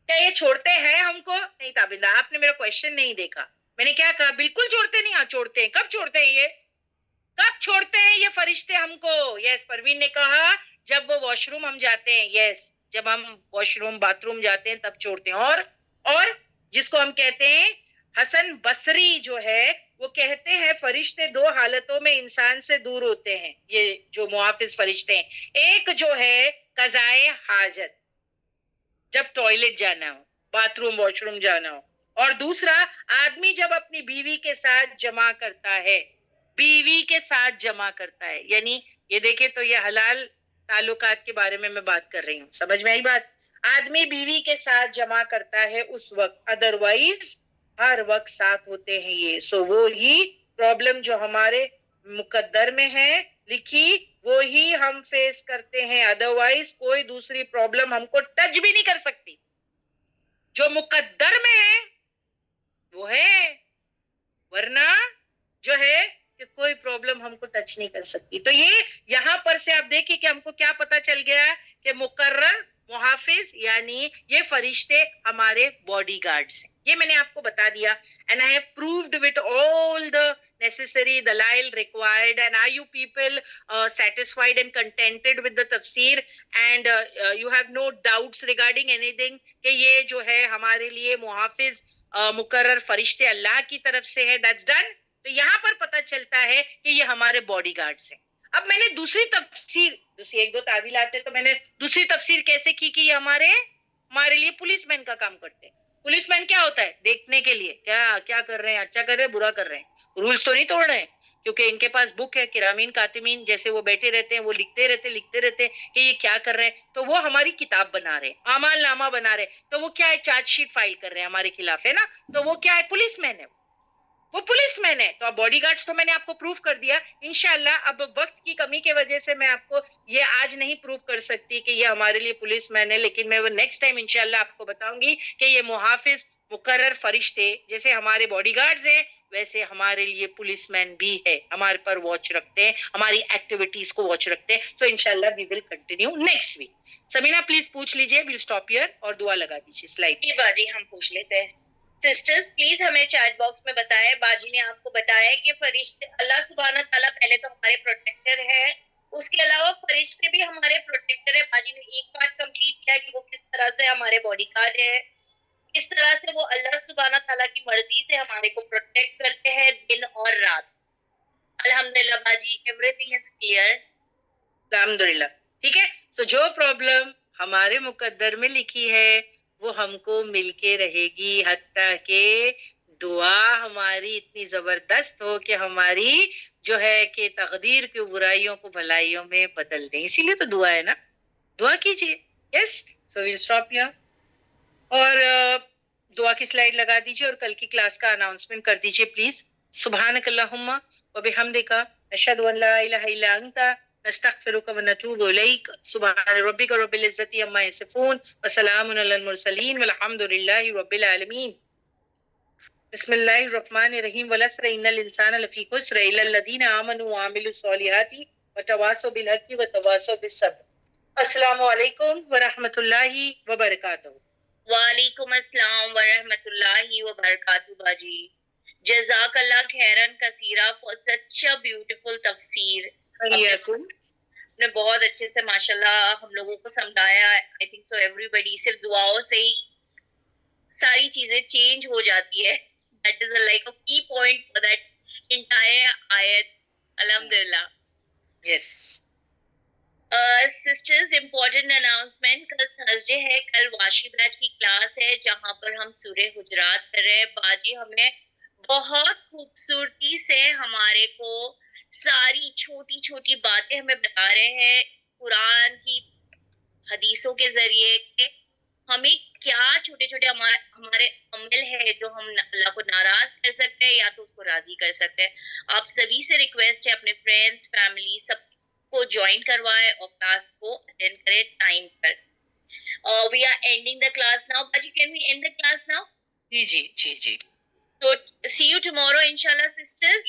B: کیا یہ چھوڑتے ہیں ہم کو؟ نہیں تابندہ, آپ نے میرا کویشچن نہیں دیکھا. میں نے کیا کہا؟ بالکل چھوڑتے نہیں. ہاں چھوڑتے ہیں. کب چھوڑتے ہیں؟ یہ کب چھوڑتے ہیں یہ فرشتے ہم کو؟ یس, پروین نے کہا جب وہ واش روم ہم جاتے ہیں. یس, جب ہم واش روم باتھ روم جاتے ہیں تب چھوڑتے ہیں. اور جس کو ہم کہتے ہیں حسن بصری جو ہے وہ کہتے ہیں فرشتے 2 حالتوں میں انسان سے دور ہوتے ہیں. یہ جو محافظ فرشتے ہیں, ایک جو ہے قضائے حاجت, جب ٹوائلٹ جانا ہو, باتھ روم واش روم جانا ہو, اور دوسرا آدمی جب اپنی بیوی کے ساتھ جمع کرتا ہے, بیوی کے ساتھ جمع کرتا ہے. یعنی یہ دیکھیں تو یہ حلال تعلقات کے بارے میں بات کر رہی ہوں. سمجھ میں آئی بات؟ آدمی بیوی کے ساتھ جمع کرتا ہے اس وقت, ادروائز ہر وقت ساتھ ہوتے ہیں یہ. سو وہی پرابلم جو ہمارے مقدر میں ہے لکھی وہی ہم فیس کرتے ہیں, ادروائز کوئی دوسری پرابلم ہم کو ٹچ بھی نہیں کر سکتی. جو مقدر میں ہے وہ ہے, ورنہ جو ہے کہ کوئی پرابلم ہم کو ٹچ نہیں کر سکتی. تو یہ یہاں پر سے آپ دیکھیں کہ ہم کو کیا پتا چل گیا کہ مقرر محافظ یعنی یہ فرشتے ہمارے باڈی گارڈز ہیں. یہ میں نے آپ کو بتا دیا. And I have proved with all the necessary dalail required. And are you people satisfied and contented with the tafsir? And you have no doubts regarding anything کہ یہ جو ہے ہمارے لیے محافظ مقرر فرشتے اللہ کی طرف سے ہے. That's done. تو یہاں پر پتہ چلتا ہے کہ یہ ہمارے باڈی گارڈز ہیں. اب میں نے دوسری 1-2 تعویلات ہے تو میں نے دوسری تفسیر کیسے کی کہ یہ ہمارے لیے پولیس مین کا کام کرتے ہیں. پولیس مین کیا ہوتا ہے؟ دیکھنے کے لیے کیا کر رہے ہیں, اچھا کر رہے ہیں, برا کر رہے ہیں, رولز تو نہیں توڑ رہے ہیں, کیونکہ ان کے پاس بک ہے کرامین کاتمین جیسے وہ بیٹھے رہتے ہیں, وہ لکھتے رہتے ہیں کہ یہ کیا کر رہے ہیں. تو وہ ہماری کتاب بنا رہے ہیں, اعمال نامہ بنا رہے ہیں. تو وہ کیا ہے؟ چارج شیٹ فائل کر رہے ہیں ہمارے خلاف, ہے نا. تو وہ کیا ہے؟ پولیس مین ہے, وہ پولیس مین ہے. تو اب باڈی گارڈز تو میں نے آپ کو پروف کر دیا. انشاءاللہ اب وقت کی کمی کی وجہ سے میں آپ کو یہ آج نہیں پروف کر سکتی کہ یہ ہمارے لیے پولیس مین ہے, لیکن میں وہ نیکسٹ ٹائم انشاءاللہ آپ کو بتاؤں گی کہ یہ محافظ مقرر فرشتے جیسے ہمارے باڈی گارڈز ہیں ویسے ہمارے لیے پولیس مین بھی ہے, ہمارے پر واچ رکھتے ہیں, ہماری ایکٹیویٹیز کو واچ رکھتے ہیں. تو انشاءاللہ we will continue next week. Samina please پوچھ لیجئے, ویل اسٹاپ ہیئر اور دعا لگا دیجئے. سلائیڈ
A: باجی ہم پوچھ لیتے ہیں. سسٹرز پلیز ہمیں چیٹ باکس میں بتائیں. باجی نے آپ کو بتایا کہ فرشتے اللہ سبحانہ تعالیٰ پہلے تو ہمارے پروٹیکٹر ہے, اس کے علاوہ فرشتے بھی ہمارے پروٹیکٹر ہے. باجی نے ایک پارٹ کمپلیٹ کیا کہ وہ کس طرح سے ہمارے باڈی گارڈ ہے, کس طرح سے وہ اللہ سبحانہ تعالیٰ کی مرضی سے ہمارے کو پروٹیکٹ کرتے ہیں دن اور رات. Alhamdulillah Baji, everything is clear.
B: الحمدللہ. ٹھیک ہے. تو جو پرابلم ہمارے مقدر میں لکھی ہے وہ ہم کو مل کے رہے گی حتیٰ کہ دعا ہماری اتنی زبردست ہو کہ ہماری جو ہے کہ تقدیر کی برائیوں کو بھلائیوں میں بدل دیں. اسی لیے تو دعا ہے نا. دعا کیجیے. یس. سو ویل اسٹاپ یہاں. اور دعا کی سلائیڈ لگا دیجیے اور کل کی کلاس کا اناؤنسمنٹ کر دیجیے پلیز. سبحانک اللہم و بحمدک اشہد ان لا الہ الا انت نستغفرک و نتوب الیک. سبحان ربک رب العزت عما یصفون وسلام علی المرسلین والحمد للہ رب العالمین. بسم اللہ الرحمن الرحیم. والعصر ان الانسان لفی خسر الا الذین آمنوا وعملوا الصالحات وتواصوا بالحق وتواصوا بالصبر. السلام علیکم ورحمۃ اللہ وبرکاتہ.
A: وعلیکم السلام ورحمۃ اللہ وبرکاتہ باجی. جزاک اللہ خیرن کثیرہ for such a beautiful تفسیر.
B: حیاکم.
A: نے بہت اچھے سے ماشاءاللہ ہم لوگوں کو سمجھایا. I think so everybody صرف دعاؤں سے ہی ساری چیزیں چینج ہو جاتی ہے. That is like a key point for that entire ayat. الحمدللہ.
B: یس.
A: Sisters important announcement. کل تھرسڈے ہے. کل واشی بیچ کی کلاس ہے جہاں پر ہم سورہ حجرات کر رہے ہیں. باجی ہمیں بہت خوبصورتی سے ہمارے کو ساری چھوٹی چھوٹی باتیں ہمیں بتا رہے ہیں قرآن کی حدیثوں کے ذریعے کہ ہمیں کیا چھوٹے چھوٹے ہمارے عمل ہے جو ہم اللہ کو ناراض کر سکتے ہیں یا تو اس کو راضی کر سکتے ہیں. آپ سبھی سے ریکویسٹ ہے اپنے فرینڈس فیملی سب کو جوائن کروائے اور کلاس کو اٹینڈ کرے ٹائم پر. We are ending the class now. باجی can we end the class now?
B: جی جی جی جی.
A: So see you tomorrow inshallah sisters.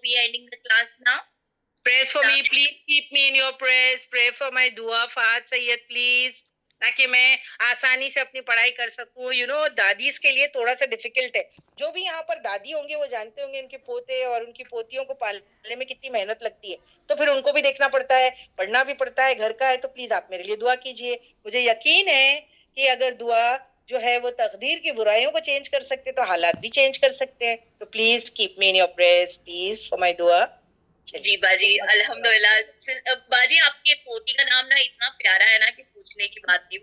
A: We are ending the class now.
B: Pray for me, please keep me in your prayers. Pray for my dua Fahad Sayyed please. تاکہ میں آسانی سے اپنی پڑھائی کر سکوں. یو نو دادیز کے لیے تھوڑا سا ڈیفیکلٹ ہے. جو بھی یہاں پر دادی ہوں گے وہ جانتے ہوں گے ان کے پوتے اور ان کی پوتیوں کو پالنے میں کتنی محنت لگتی ہے. تو پھر ان کو بھی دیکھنا پڑتا ہے, پڑھنا بھی پڑتا ہے, گھر کا ہے. تو پلیز آپ میرے لیے دعا کیجیے. مجھے یقین ہے کہ اگر دعا جو ہے وہ تقدیر کی برائیوں کو چینج کر سکتے تو حالات بھی چینج کر سکتے ہیں. تو please keep me in your prayers please for my دعا.
A: جی باجی الحمدللہ. باجی آپ کے پوتی کا نام نا اتنا پیارا ہے نا کہ پوچھنے کی بات نہیں.